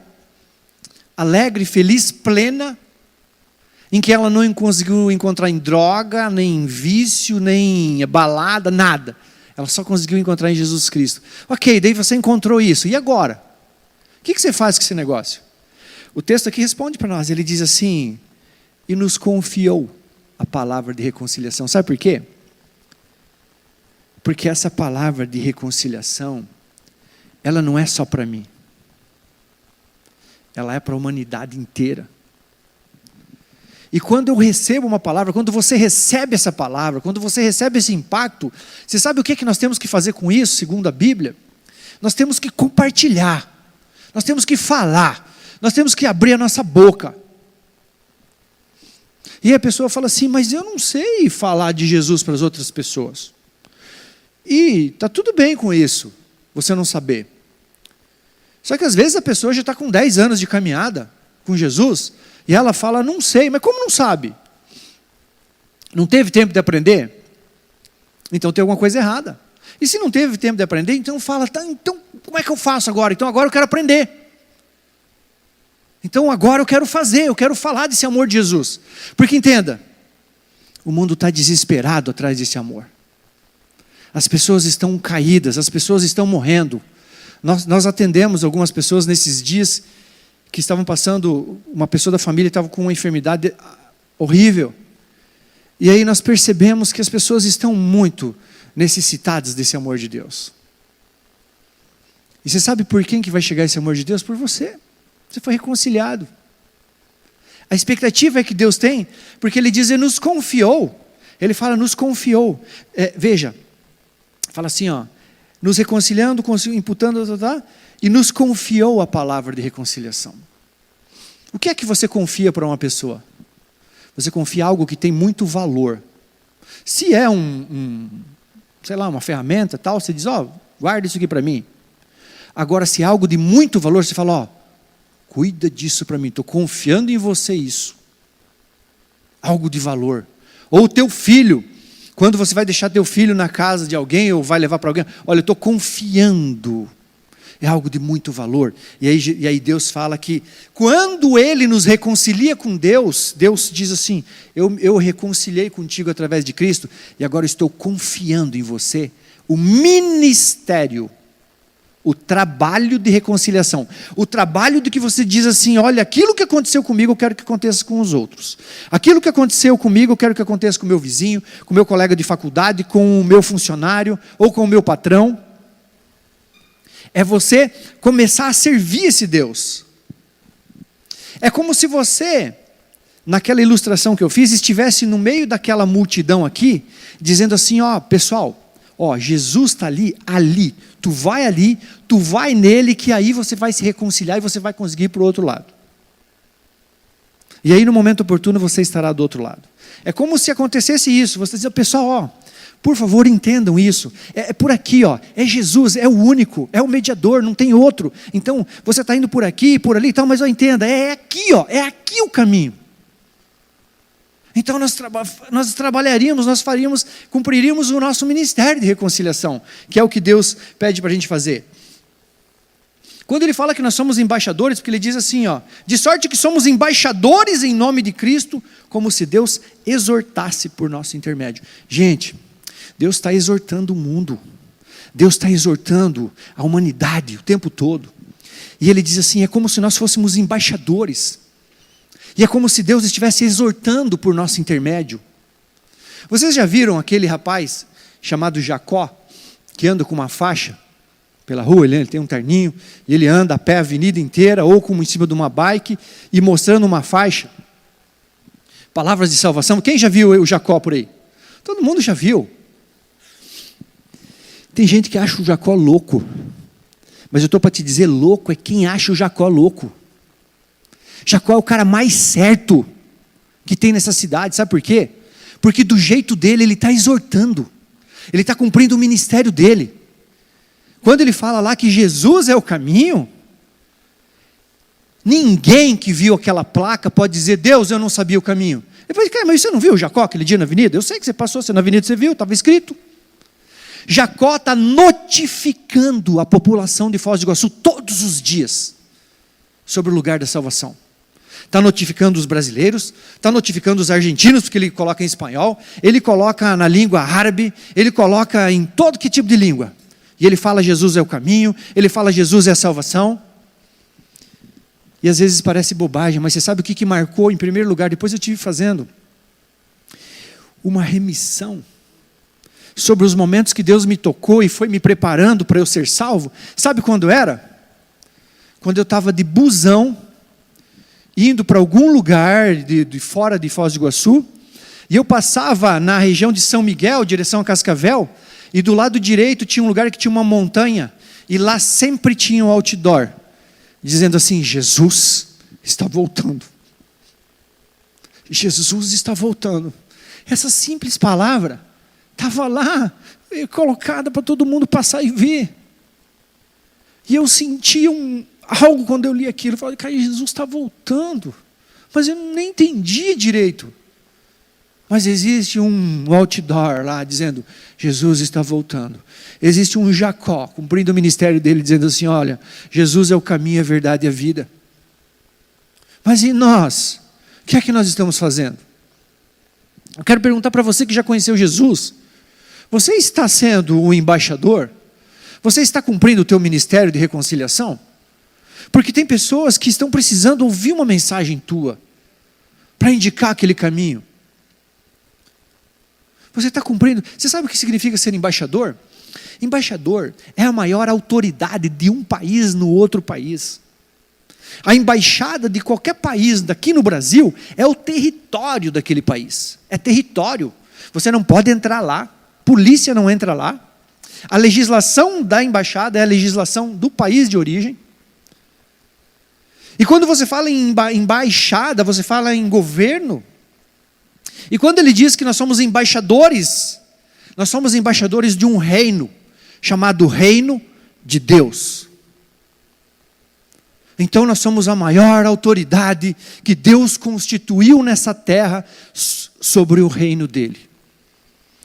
alegre, feliz, plena, em que ela não conseguiu encontrar em droga, nem em vício, nem em balada, nada. Ela só conseguiu encontrar em Jesus Cristo. Ok, daí você encontrou isso, e agora? O que você faz com esse negócio? O texto aqui responde para nós, ele diz assim, e nos confiou a palavra de reconciliação. Sabe por quê? Porque essa palavra de reconciliação, ela não é só para mim. Ela é para a humanidade inteira. E quando eu recebo uma palavra, quando você recebe essa palavra, quando você recebe esse impacto, você sabe o que nós temos que fazer com isso, segundo a Bíblia? Nós temos que compartilhar, nós temos que falar, nós temos que abrir a nossa boca. E a pessoa fala assim, mas eu não sei falar de Jesus para as outras pessoas. E está tudo bem com isso, você não saber. Só que às vezes a pessoa já está com 10 anos de caminhada com Jesus, e ela fala, não sei, mas como não sabe? Não teve tempo de aprender? Então tem alguma coisa errada. E se não teve tempo de aprender, então fala, tá, então como é que eu faço agora? Então agora eu quero aprender. Então agora eu quero fazer, eu quero falar desse amor de Jesus. Porque entenda, o mundo está desesperado atrás desse amor. As pessoas estão caídas, as pessoas estão morrendo. Nós atendemos algumas pessoas nesses dias que estavam passando, uma pessoa da família estava com uma enfermidade horrível. E aí nós percebemos que as pessoas estão muito necessitadas desse amor de Deus. E você sabe por quem que vai chegar esse amor de Deus? Por você. Você foi reconciliado. A expectativa é que Deus tem, porque Ele diz, Ele nos confiou. Ele fala, nos confiou. Veja, fala assim, ó, nos reconciliando, imputando, e nos confiou a palavra de reconciliação. O que é que você confia para uma pessoa? Você confia algo que tem muito valor. Se é sei lá, uma ferramenta tal, você diz, ó, guarda isso aqui para mim. Agora, se é algo de muito valor, você fala, ó, cuida disso para mim, estou confiando em você isso. Algo de valor. Ou o teu filho, quando você vai deixar teu filho na casa de alguém, ou vai levar para alguém, olha, eu estou confiando. É algo de muito valor. E aí Deus fala que quando Ele nos reconcilia com Deus, Deus diz assim, eu reconciliei contigo através de Cristo, e agora estou confiando em você o ministério, o trabalho de reconciliação, o trabalho de que você diz assim, olha, aquilo que aconteceu comigo eu quero que aconteça com os outros, aquilo que aconteceu comigo eu quero que aconteça com o meu vizinho, com o meu colega de faculdade, com o meu funcionário, ou com o meu patrão. É você começar a servir esse Deus. É como se você, naquela ilustração que eu fiz, estivesse no meio daquela multidão aqui, dizendo assim, ó, pessoal, ó, Jesus está ali, tu vai nele, que aí você vai se reconciliar e você vai conseguir ir para o outro lado. E aí no momento oportuno você estará do outro lado. É como se acontecesse isso, você dizia, pessoal, ó, por favor, entendam isso. É por aqui, ó. É Jesus, é o único, é o mediador, não tem outro. Então, você está indo por aqui, por ali e tal, mas ó, entenda, é aqui, ó, é aqui o caminho. Então, nós trabalharíamos, nós cumpriríamos o nosso ministério de reconciliação, que é o que Deus pede para a gente fazer. Quando Ele fala que nós somos embaixadores, porque Ele diz assim, ó, de sorte que somos embaixadores em nome de Cristo, como se Deus exortasse por nosso intermédio. Gente, Deus está exortando o mundo, Deus está exortando a humanidade o tempo todo, e Ele diz assim, é como se nós fôssemos embaixadores, e é como se Deus estivesse exortando por nosso intermédio. Vocês já viram aquele rapaz chamado Jacó, que anda com uma faixa pela rua, ele tem um terninho, e ele anda a pé a avenida inteira, ou como em cima de uma bike, e mostrando uma faixa, palavras de salvação. Quem já viu o Jacó por aí? Todo mundo já viu. Tem gente que acha o Jacó louco, mas eu estou para te dizer, louco é quem acha o Jacó louco. Jacó é o cara mais certo que tem nessa cidade, sabe por quê? Porque do jeito dele, ele está exortando, ele está cumprindo o ministério dele. Quando ele fala lá que Jesus é o caminho, ninguém que viu aquela placa pode dizer, Deus, eu não sabia o caminho. Depois, cara, mas você não viu o Jacó aquele dia na avenida? Eu sei que você passou, na avenida você viu, estava escrito. Jacó está notificando a população de Foz do Iguaçu todos os dias sobre o lugar da salvação. Está notificando os brasileiros, está notificando os argentinos, porque ele coloca em espanhol, ele coloca na língua árabe, ele coloca em todo que tipo de língua. E ele fala Jesus é o caminho, ele fala Jesus é a salvação. E às vezes parece bobagem, mas você sabe o que marcou em primeiro lugar? Depois eu estive fazendo uma remissão sobre os momentos que Deus me tocou e foi me preparando para eu ser salvo. Sabe quando era? Quando eu estava de busão, indo para algum lugar de fora de Foz do Iguaçu, e eu passava na região de São Miguel, direção a Cascavel, e do lado direito tinha um lugar que tinha uma montanha, e lá sempre tinha um outdoor, dizendo assim, Jesus está voltando. Jesus está voltando. Essa simples palavra estava lá, colocada para todo mundo passar e ver. E eu senti algo quando eu li aquilo. Eu falei, cara, Jesus está voltando. Mas eu nem entendi direito. Mas existe um outdoor lá dizendo, Jesus está voltando. Existe um Jacó, cumprindo o ministério dele, dizendo assim, olha, Jesus é o caminho, a verdade e a vida. Mas e nós? O que é que nós estamos fazendo? Eu quero perguntar para você que já conheceu Jesus, você está sendo o embaixador? Você está cumprindo o teu ministério de reconciliação? Porque tem pessoas que estão precisando ouvir uma mensagem tua, para indicar aquele caminho. Você está cumprindo. Você sabe o que significa ser embaixador? Embaixador é a maior autoridade de um país no outro país. A embaixada de qualquer país daqui no Brasil é o território daquele país. É território. Você não pode entrar lá. Polícia não entra lá. A legislação da embaixada é a legislação do país de origem. E quando você fala em embaixada, você fala em governo. E quando ele diz que nós somos embaixadores de um reino, chamado Reino de Deus. Então nós somos a maior autoridade que Deus constituiu nessa terra sobre o reino dele.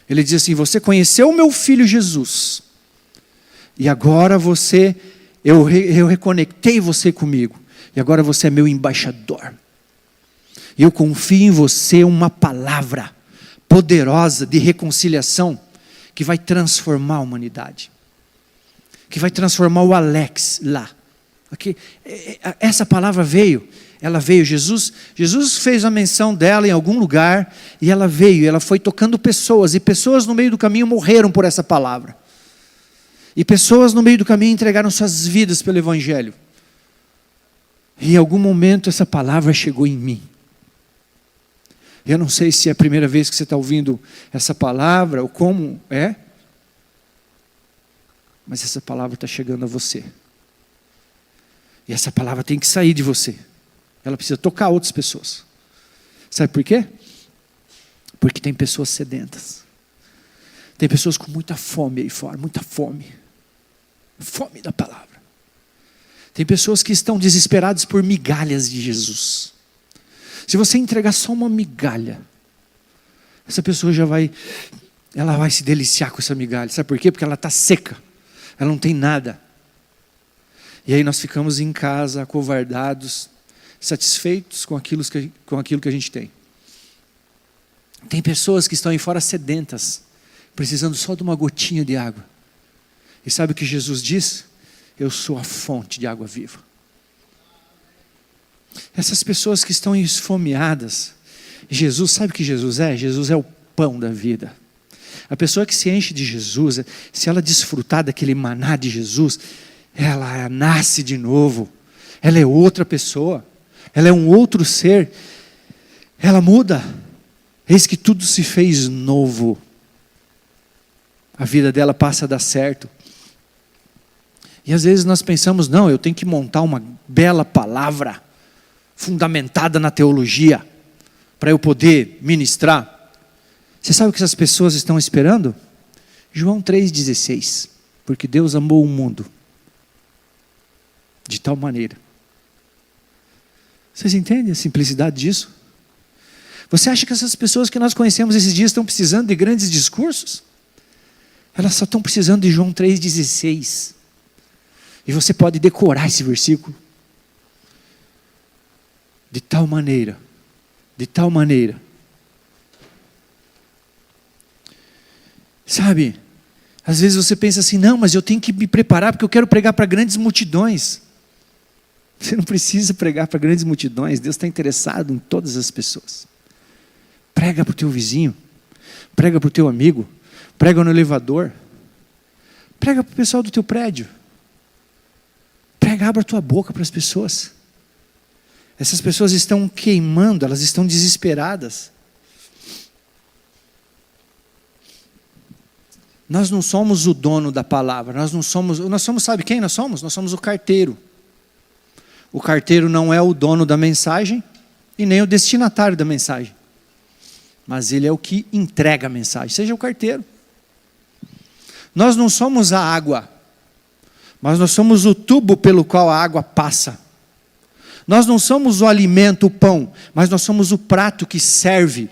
Ele diz assim: você conheceu o meu filho Jesus, e agora eu reconectei você comigo, e agora você é meu embaixador. E eu confio em você uma palavra poderosa de reconciliação, que vai transformar a humanidade, que vai transformar o Alex lá. Okay? Essa palavra ela veio, Jesus fez a menção dela em algum lugar, e ela foi tocando pessoas, e pessoas no meio do caminho morreram por essa palavra, e pessoas no meio do caminho entregaram suas vidas pelo Evangelho, e em algum momento essa palavra chegou em mim. Eu não sei se é a primeira vez que você está ouvindo essa palavra, ou como é, mas essa palavra está chegando a você. E essa palavra tem que sair de você. Ela precisa tocar outras pessoas. Sabe por quê? Porque tem pessoas sedentas. Tem pessoas com muita fome aí fora, muita fome. Fome da palavra. Tem pessoas que estão desesperadas por migalhas de Jesus. Se você entregar só uma migalha, essa pessoa ela vai se deliciar com essa migalha. Sabe por quê? Porque ela está seca. Ela não tem nada. E aí nós ficamos em casa, acovardados, satisfeitos com aquilo que a gente tem. Tem pessoas que estão aí fora sedentas, precisando só de uma gotinha de água. E sabe o que Jesus diz? Eu sou a fonte de água viva. Essas pessoas que estão esfomeadas, Jesus, sabe o que Jesus é? Jesus é o pão da vida. A pessoa que se enche de Jesus, se ela desfrutar daquele maná de Jesus, ela nasce de novo, ela é outra pessoa, ela é um outro ser, ela muda. Eis que tudo se fez novo, a vida dela passa a dar certo. E às vezes nós pensamos, não, eu tenho que montar uma bela palavra, fundamentada na teologia, para eu poder ministrar. Você sabe o que essas pessoas estão esperando? João 3,16, porque Deus amou o mundo de tal maneira. Vocês entendem a simplicidade disso? Você acha que essas pessoas que nós conhecemos esses dias estão precisando de grandes discursos? Elas só estão precisando de João 3,16. E você pode decorar esse versículo. De tal maneira. Sabe, às vezes você pensa assim, não, mas eu tenho que me preparar porque eu quero pregar para grandes multidões. Você não precisa pregar para grandes multidões, Deus está interessado em todas as pessoas. Prega para o teu vizinho, prega para o teu amigo, prega no elevador, prega para o pessoal do teu prédio. Prega, abra a tua boca para as pessoas. Essas pessoas estão queimando, elas estão desesperadas. Nós não somos o dono da palavra, nós somos, sabe quem nós somos? Nós somos o carteiro. O carteiro não é o dono da mensagem e nem o destinatário da mensagem. Mas ele é o que entrega a mensagem, seja o carteiro. Nós não somos a água, mas nós somos o tubo pelo qual a água passa. Nós não somos o alimento, o pão, mas nós somos o prato que serve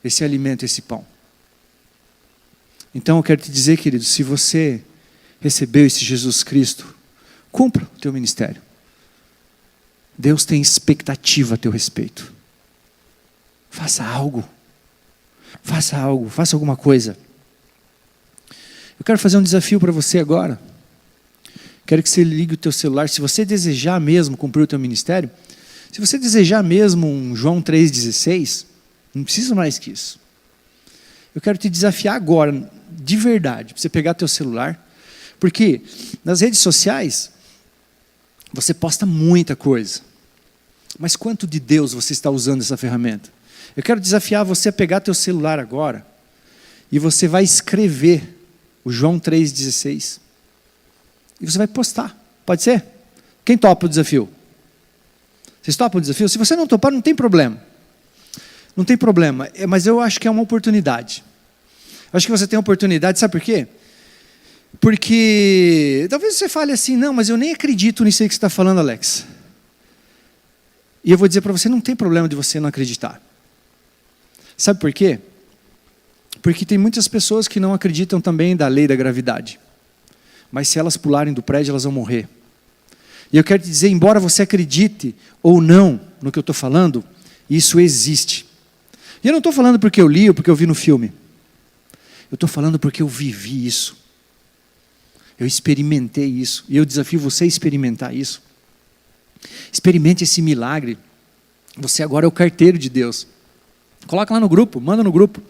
esse alimento, esse pão. Então eu quero te dizer, querido, se você recebeu esse Jesus Cristo, cumpra o teu ministério. Deus tem expectativa a teu respeito. Faça algo. Faça alguma coisa. Eu quero fazer um desafio para você agora. Quero que você ligue o teu celular. Se você desejar mesmo cumprir o teu ministério, se você desejar mesmo um João 3,16, não precisa mais que isso. Eu quero te desafiar agora, de verdade, para você pegar teu celular, porque nas redes sociais você posta muita coisa, mas quanto de Deus você está usando essa ferramenta? Eu quero desafiar você a pegar teu celular agora e você vai escrever o João 3,16 e você vai postar, pode ser? Quem topa o desafio? Vocês topam o desafio? Se você não topar, não tem problema. Não tem problema, mas eu acho que é uma oportunidade. Eu acho que você tem uma oportunidade, sabe por quê? Porque talvez você fale assim, não, mas eu nem acredito nisso aí que você está falando, Alex. E eu vou dizer para você, não tem problema de você não acreditar. Sabe por quê? Porque tem muitas pessoas que não acreditam também da lei da gravidade. Mas se elas pularem do prédio, elas vão morrer. E eu quero te dizer, embora você acredite ou não no que eu estou falando, isso existe. E eu não estou falando porque eu li ou porque eu vi no filme. Eu estou falando porque eu vivi isso. Eu experimentei isso. E eu desafio você a experimentar isso. Experimente esse milagre. Você agora é o carteiro de Deus. Coloca lá no grupo, manda no grupo.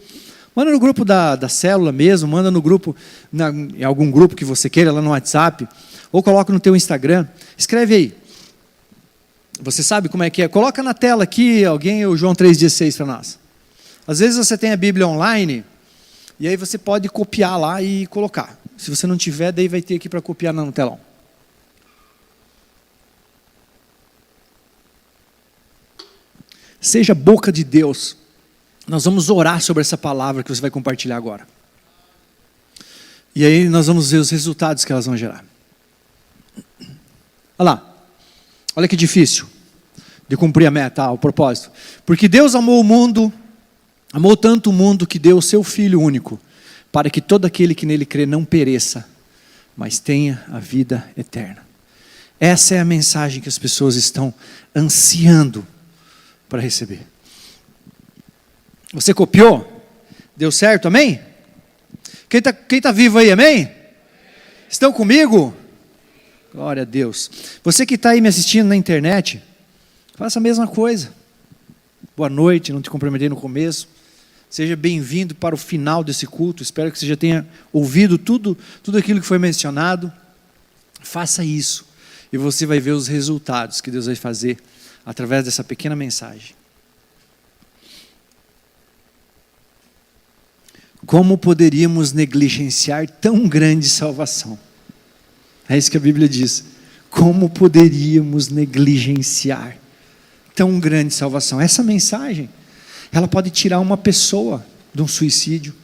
Manda no grupo da célula mesmo, manda no grupo, em algum grupo que você queira, lá no WhatsApp. Ou coloca no teu Instagram. Escreve aí. Você sabe como é que é? Coloca na tela aqui, alguém, o João 3,16 para nós. Às vezes você tem a Bíblia online, e aí você pode copiar lá e colocar. Se você não tiver, daí vai ter aqui para copiar no telão. Seja a boca de Deus. Nós vamos orar sobre essa palavra que você vai compartilhar agora. E aí nós vamos ver os resultados que elas vão gerar. Olha lá. Olha que difícil de cumprir a meta, o propósito. Porque Deus amou o mundo, amou tanto o mundo que deu o seu Filho único, para que todo aquele que nele crê não pereça, mas tenha a vida eterna. Essa é a mensagem que as pessoas estão ansiando para receber. Você copiou? Deu certo, amém? Quem tá vivo aí, amém? Estão comigo? Glória a Deus. Você que está aí me assistindo na internet, faça a mesma coisa. Boa noite, não te cumprimentei no começo. Seja bem-vindo para o final desse culto. Espero que você já tenha ouvido tudo aquilo que foi mencionado. Faça isso e você vai ver os resultados que Deus vai fazer através dessa pequena mensagem. Como poderíamos negligenciar tão grande salvação? É isso que a Bíblia diz. Como poderíamos negligenciar tão grande salvação? Essa mensagem, ela pode tirar uma pessoa de um suicídio.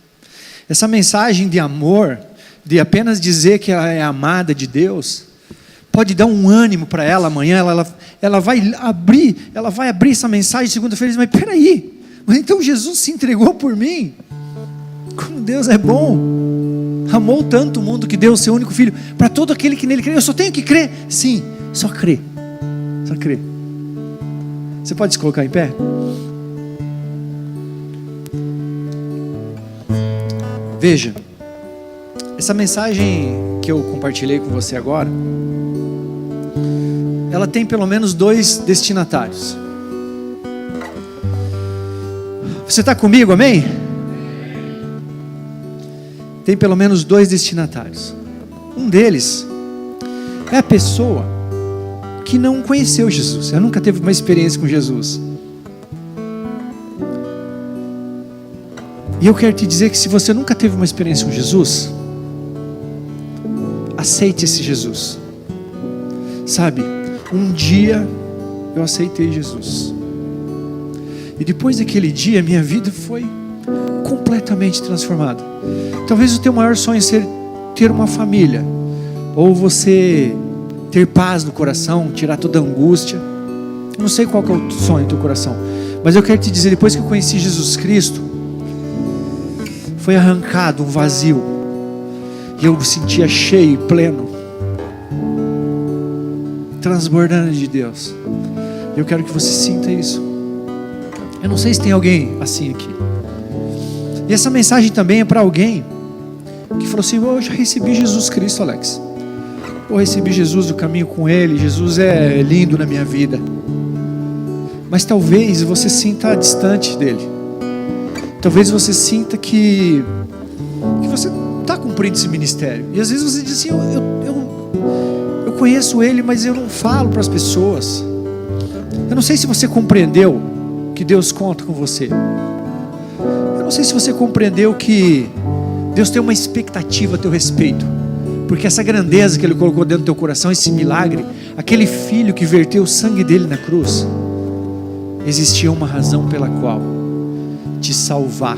Essa mensagem de amor, de apenas dizer que ela é amada de Deus, pode dar um ânimo para ela amanhã. Ela vai abrir essa mensagem segunda-feira e diz, mas peraí, mas então Jesus se entregou por mim? Como Deus é bom, amou tanto o mundo que deu o seu único filho, para todo aquele que nele crê. Eu só tenho que crer? Sim, só crer. Só crer. Você pode se colocar em pé? Veja, essa mensagem que eu compartilhei com você agora, ela tem pelo menos 2 destinatários. Você está comigo, amém? Tem pelo menos 2 destinatários. Um deles é a pessoa que não conheceu Jesus. Ela nunca teve uma experiência com Jesus. E eu quero te dizer que se você nunca teve uma experiência com Jesus, aceite esse Jesus. Sabe, um dia eu aceitei Jesus. E depois daquele dia, minha vida foi completamente transformada. Talvez o teu maior sonho seja ter uma família, ou você ter paz no coração, tirar toda a angústia. Eu não sei qual que é o sonho do teu coração, mas eu quero te dizer, depois que eu conheci Jesus Cristo, foi arrancado um vazio, e eu me sentia cheio e pleno, transbordando de Deus. Eu quero que você sinta isso. Eu não sei se tem alguém assim aqui. E essa mensagem também é para alguém que falou assim, eu já recebi Jesus Cristo, Alex. Eu recebi Jesus, do caminho com Ele, Jesus é lindo na minha vida. Mas talvez você sinta distante dele. Talvez você sinta que você está cumprindo esse ministério. E às vezes você diz assim, eu conheço ele, mas eu não falo para as pessoas. Eu não sei se você compreendeu que Deus conta com você. Eu não sei se você compreendeu que Deus tem uma expectativa a teu respeito. Porque essa grandeza que Ele colocou dentro do teu coração, esse milagre, aquele filho que verteu o sangue dele na cruz, existia uma razão pela qual te salvar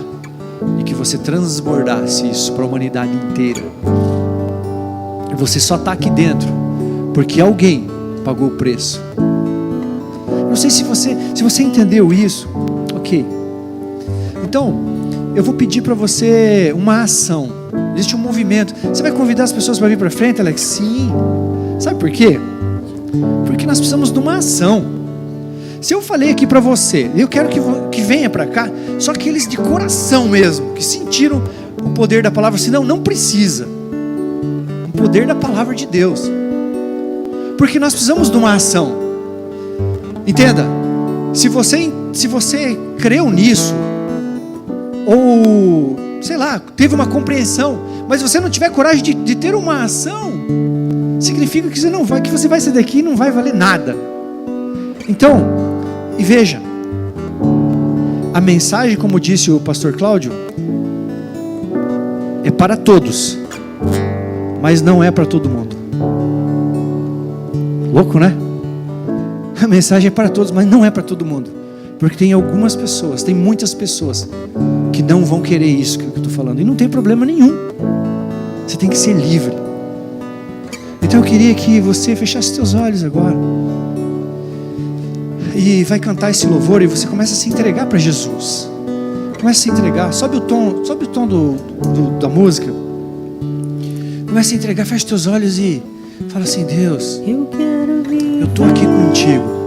e que você transbordasse isso para a humanidade inteira. E você só está aqui dentro porque alguém pagou o preço. Não sei se você entendeu isso. Ok. Então, eu vou pedir para você uma ação. Existe um movimento. Você vai convidar as pessoas para vir para frente, Alex? Sim. Sabe por quê? Porque nós precisamos de uma ação. Se eu falei aqui para você, eu quero que venha para cá, só aqueles de coração mesmo, que sentiram o poder da palavra, senão não precisa. O poder da palavra de Deus. Porque nós precisamos de uma ação. Entenda, se você creu nisso, ou, sei lá, teve uma compreensão, mas você não tiver coragem de ter uma ação, significa que você vai sair daqui e não vai valer nada. Então, e veja, a mensagem, como disse o pastor Cláudio, é para todos, mas não é para todo mundo. Louco, né? A mensagem é para todos, mas não é para todo mundo. Porque tem algumas pessoas, tem muitas pessoas que não vão querer isso que eu estou falando. E não tem problema nenhum. Você tem que ser livre. Então eu queria que você fechasse seus olhos agora. E vai cantar esse louvor e você começa a se entregar para Jesus. Começa a se entregar. Sobe o tom da música. Começa a entregar, fecha teus olhos e fala assim: Deus, eu estou aqui contigo.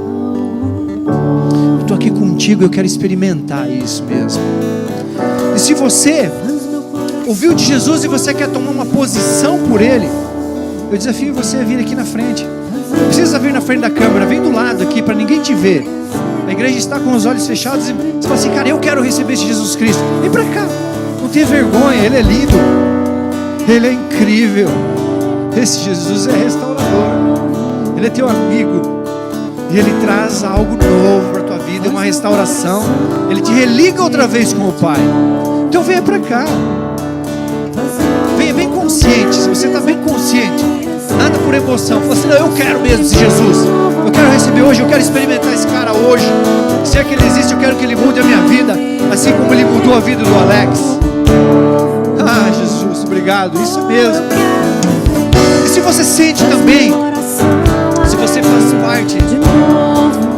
Eu estou aqui contigo, eu quero experimentar isso mesmo. E se você ouviu de Jesus e você quer tomar uma posição por Ele, eu desafio você a vir aqui na frente. Não precisa vir na frente da câmera, vem do lado aqui para ninguém te ver. A igreja está com os olhos fechados e você fala assim: cara, eu quero receber esse Jesus Cristo. Vem para cá, não tenha vergonha, Ele é lindo, Ele é incrível. Esse Jesus é restaurador, Ele é teu amigo. E Ele traz algo novo para a tua vida, uma restauração. Ele te religa outra vez com o Pai. Então venha para cá. Venha bem consciente. Se você está bem consciente, nada por emoção. Fala assim: não, eu quero mesmo esse Jesus. Eu quero receber hoje, eu quero experimentar esse cara hoje. Se é que Ele existe, eu quero que Ele mude a minha vida, assim como Ele mudou a vida do Alex. Ah, Jesus, obrigado. Isso mesmo. E se você sente também, se você faz parte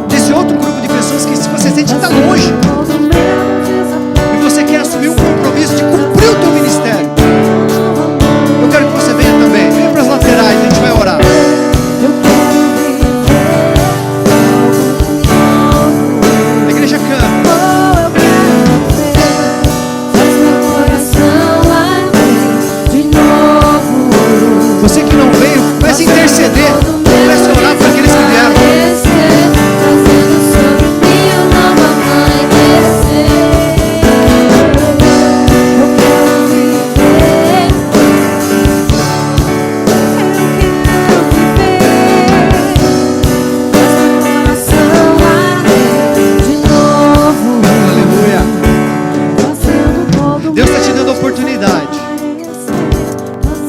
desse outro grupo de pessoas que, se você sente que está longe e você quer assumir um compromisso de cumprir o teu ministério, eu quero que você venha também. Venha para as laterais, a gente vai orar. A igreja canta. Você que não veio, comece a interceder. Comece a orar para aqueles que vieram. Aleluia. Deus está te dando oportunidade.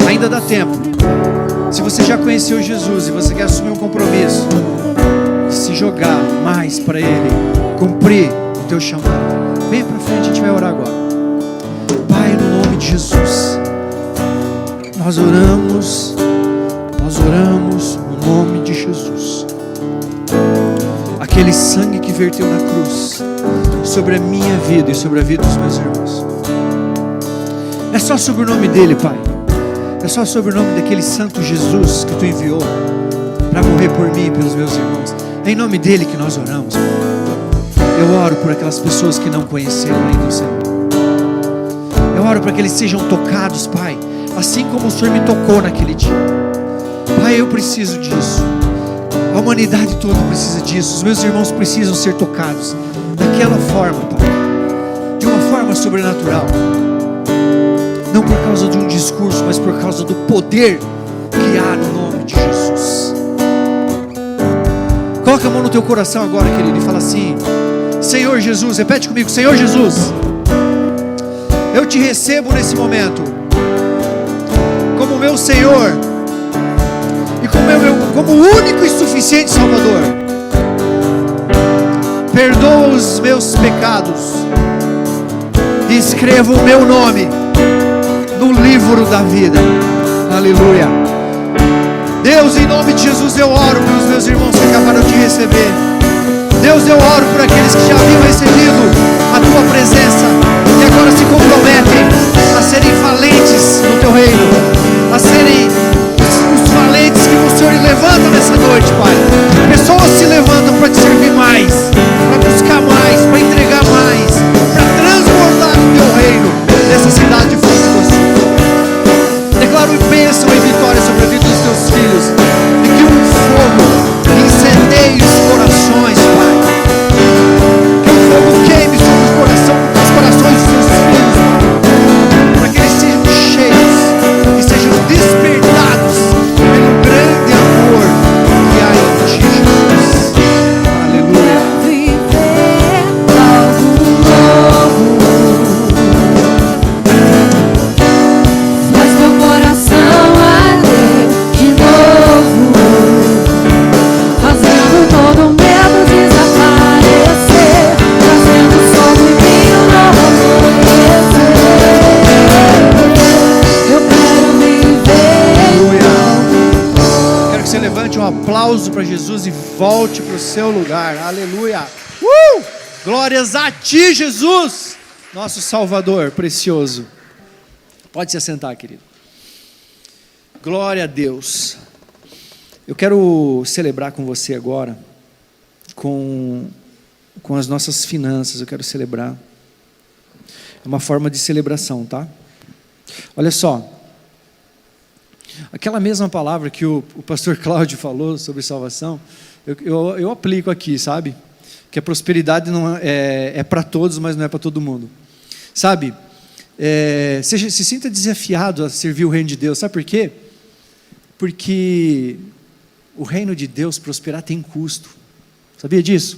Ainda dá tempo. Se você já conheceu Jesus e você quer assumir um compromisso, se jogar mais para Ele, cumprir o teu chamado, venha para frente, a gente vai orar agora. Pai, no nome de Jesus, nós oramos no nome de Jesus. Aquele sangue que verteu na cruz sobre a minha vida e sobre a vida dos meus irmãos, é só sobre o nome dele, Pai. É só sobre o nome daquele santo Jesus que Tu enviou para morrer por mim e pelos meus irmãos. É em nome dele que nós oramos, Pai. Eu oro por aquelas pessoas que não conheceram ainda o Senhor. Eu oro para que eles sejam tocados, Pai, assim como o Senhor me tocou naquele dia. Pai, eu preciso disso. A humanidade toda precisa disso. Os meus irmãos precisam ser tocados daquela forma, Pai. De uma forma sobrenatural. Não por causa de um discurso, mas por causa do poder que há no nome de Jesus. Coloca a mão no teu coração agora, querido, e fala assim: Senhor Jesus, repete comigo: Senhor Jesus, eu te recebo nesse momento como meu Senhor e como o único e suficiente Salvador. Perdoa os meus pecados e escreva o meu nome no livro da vida. Aleluia. Deus, em nome de Jesus, eu oro pelos meus irmãos que acabaram de receber. Deus, eu oro por aqueles que já haviam recebido a tua presença e agora se comprometem a serem valentes no teu reino, a serem os valentes que o Senhor levanta nessa noite, Pai. Pessoas se levantam para te servir mais, para buscar mais, para entregar mais, para transbordar o teu reino nessa cidade de Foz do Iguaçu. Declaro bênção e vitória sobre a vida dos teus filhos, e que um fogo incendeie os corações, Pai. Que o fogo queime sobre os corações dos teus filhos, Pai, para que eles sejam cheios e sejam despertados pelo grande amor que há em ti, Jesus. Aleluia. Um aplauso para Jesus e volte para o seu lugar. Aleluia. Glórias a ti, Jesus, nosso Salvador precioso. Pode se assentar, querido. Glória a Deus. Eu quero celebrar com você agora com as nossas finanças. Eu quero celebrar. É uma forma de celebração, tá? Olha só. Aquela mesma palavra que o pastor Cláudio falou sobre salvação, eu aplico aqui, sabe? Que a prosperidade não é para todos, mas não é para todo mundo. Sabe? Se sinta desafiado a servir o reino de Deus. Sabe por quê? Porque o reino de Deus prosperar tem custo. Sabia disso?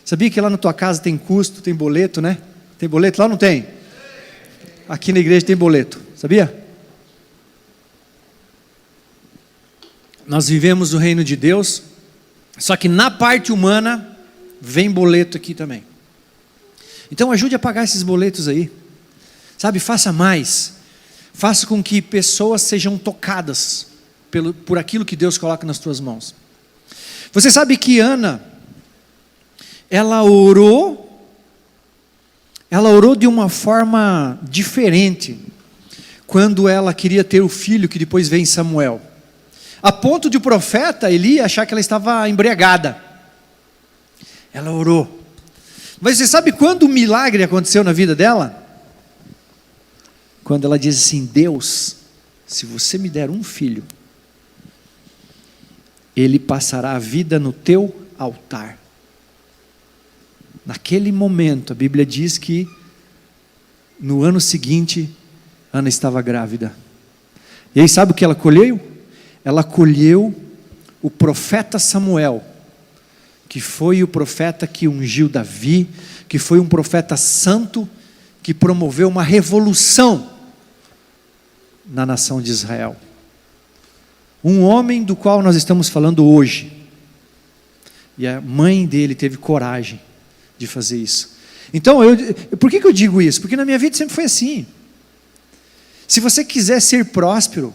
Sabia que lá na tua casa tem custo, tem boleto, né? Tem boleto? Lá não tem? Aqui na igreja tem boleto. Sabia? Nós vivemos o reino de Deus, só que na parte humana vem boleto aqui também. Então ajude a pagar esses boletos aí. Sabe, faça mais. Faça com que pessoas sejam tocadas por aquilo que Deus coloca nas tuas mãos. Você sabe que Ana, ela orou de uma forma diferente quando ela queria ter o filho que depois vem Samuel. A ponto de o profeta Eli achar que ela estava embriagada. Ela orou. Mas você sabe quando o milagre aconteceu na vida dela? Quando ela diz assim: Deus, se você me der um filho, ele passará a vida no teu altar. Naquele momento, a Bíblia diz que no ano seguinte, Ana estava grávida. E aí sabe o que ela colheu? Ela colheu o profeta Samuel, que foi o profeta que ungiu Davi, que foi um profeta santo, que promoveu uma revolução na nação de Israel. Um homem do qual nós estamos falando hoje. E a mãe dele teve coragem de fazer isso. Então, por que eu digo isso? Porque na minha vida sempre foi assim. Se você quiser ser próspero,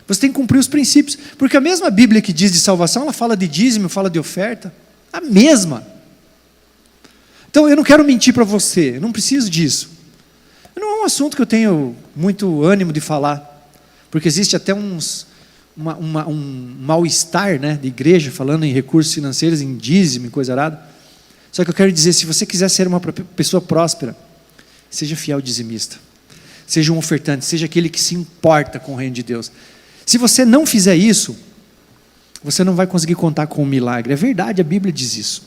você tem que cumprir os princípios. Porque a mesma Bíblia que diz de salvação, ela fala de dízimo, fala de oferta. A mesma. Então eu não quero mentir para você, eu não preciso disso. Não é um assunto que eu tenho muito ânimo de falar. Porque existe até um mal-estar, né, de igreja, falando em recursos financeiros, em dízimo, em coisa arada. Só que eu quero dizer, se você quiser ser uma pessoa próspera, seja fiel dizimista. Seja um ofertante, seja aquele que se importa com o reino de Deus. Se você não fizer isso, você não vai conseguir contar com o milagre. É verdade, a Bíblia diz isso.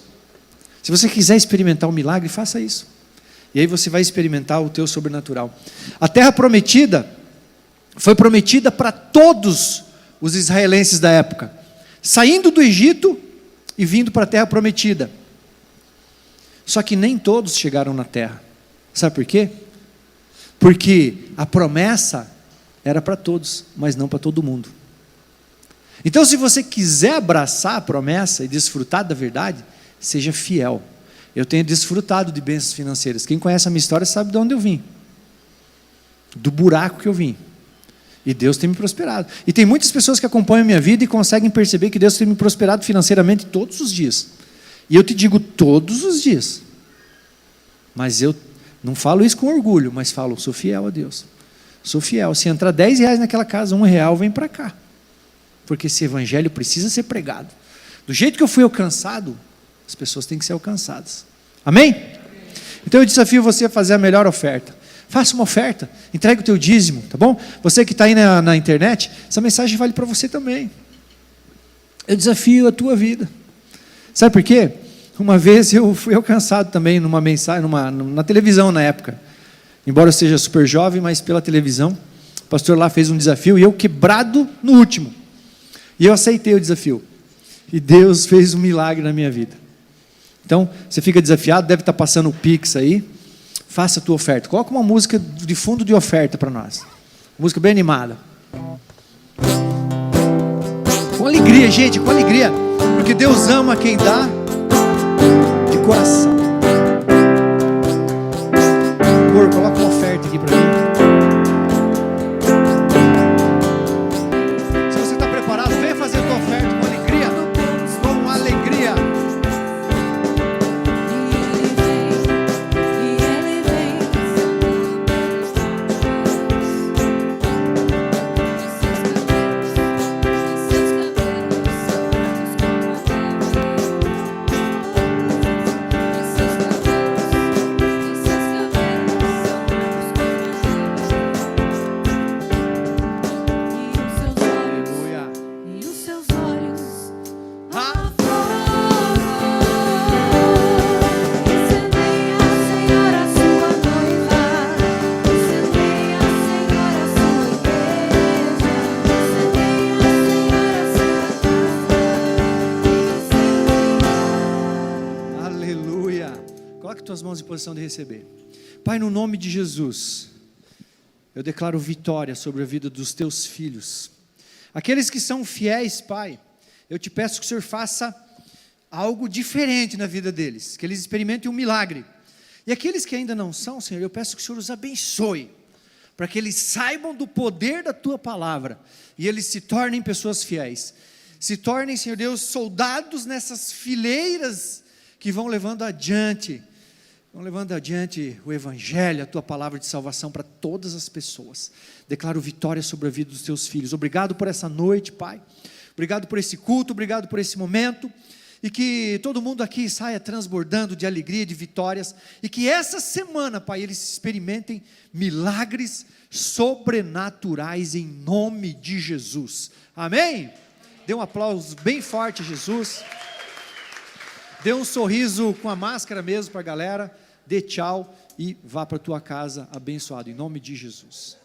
Se você quiser experimentar o milagre, faça isso. E aí você vai experimentar o teu sobrenatural. A terra prometida foi prometida para todos os israelenses da época, saindo do Egito e vindo para a terra prometida. Só que nem todos chegaram na terra. Sabe por quê? Porque a promessa era para todos, mas não para todo mundo. Então, se você quiser abraçar a promessa e desfrutar da verdade, seja fiel. Eu tenho desfrutado de bênçãos financeiras. Quem conhece a minha história sabe de onde eu vim, do buraco que eu vim. E Deus tem me prosperado. E tem muitas pessoas que acompanham a minha vida e conseguem perceber que Deus tem me prosperado financeiramente todos os dias. E eu te digo todos os dias. Mas eu não falo isso com orgulho, mas falo, sou fiel a Deus. Sou fiel. Se entrar R$10 naquela casa, R$1 vem para cá. Porque esse evangelho precisa ser pregado. Do jeito que eu fui alcançado, as pessoas têm que ser alcançadas. Amém? Então eu desafio você a fazer a melhor oferta. Faça uma oferta, entregue o teu dízimo, tá bom? Você que está aí na internet, essa mensagem vale para você também. Eu desafio a tua vida. Sabe por quê? Uma vez eu fui alcançado também numa mensagem, na televisão na época. Embora eu seja super jovem, mas pela televisão, o pastor lá fez um desafio e eu quebrado no último. E eu aceitei o desafio. E Deus fez um milagre na minha vida. Então, você fica desafiado, deve estar passando o Pix aí. Faça a tua oferta. Coloca uma música de fundo de oferta para nós. Música bem animada. Com alegria, gente, com alegria. Porque Deus ama quem dá de coração. Amor, coloca uma oferta aqui para mim. Se você está preparado, venha fazer a tua oferta com alegria. Com alegria. Tuas mãos em posição de receber. Pai, no nome de Jesus, eu declaro vitória sobre a vida dos teus filhos. Aqueles que são fiéis, Pai, eu te peço que o Senhor faça algo diferente na vida deles, que eles experimentem um milagre. E aqueles que ainda não são, Senhor, eu peço que o Senhor os abençoe, para que eles saibam do poder da tua palavra, e eles se tornem pessoas fiéis. Se tornem, Senhor Deus, soldados nessas fileiras que vão levando adiante o Evangelho, a Tua palavra de salvação para todas as pessoas. Declaro vitória sobre a vida dos Teus filhos. Obrigado por essa noite, Pai. Obrigado por esse culto, obrigado por esse momento. E que todo mundo aqui saia transbordando de alegria, de vitórias. E que essa semana, Pai, eles experimentem milagres sobrenaturais em nome de Jesus. Amém? Dê um aplauso bem forte a Jesus. Dê um sorriso com a máscara mesmo para a galera. Dê tchau e vá para a tua casa abençoado, em nome de Jesus.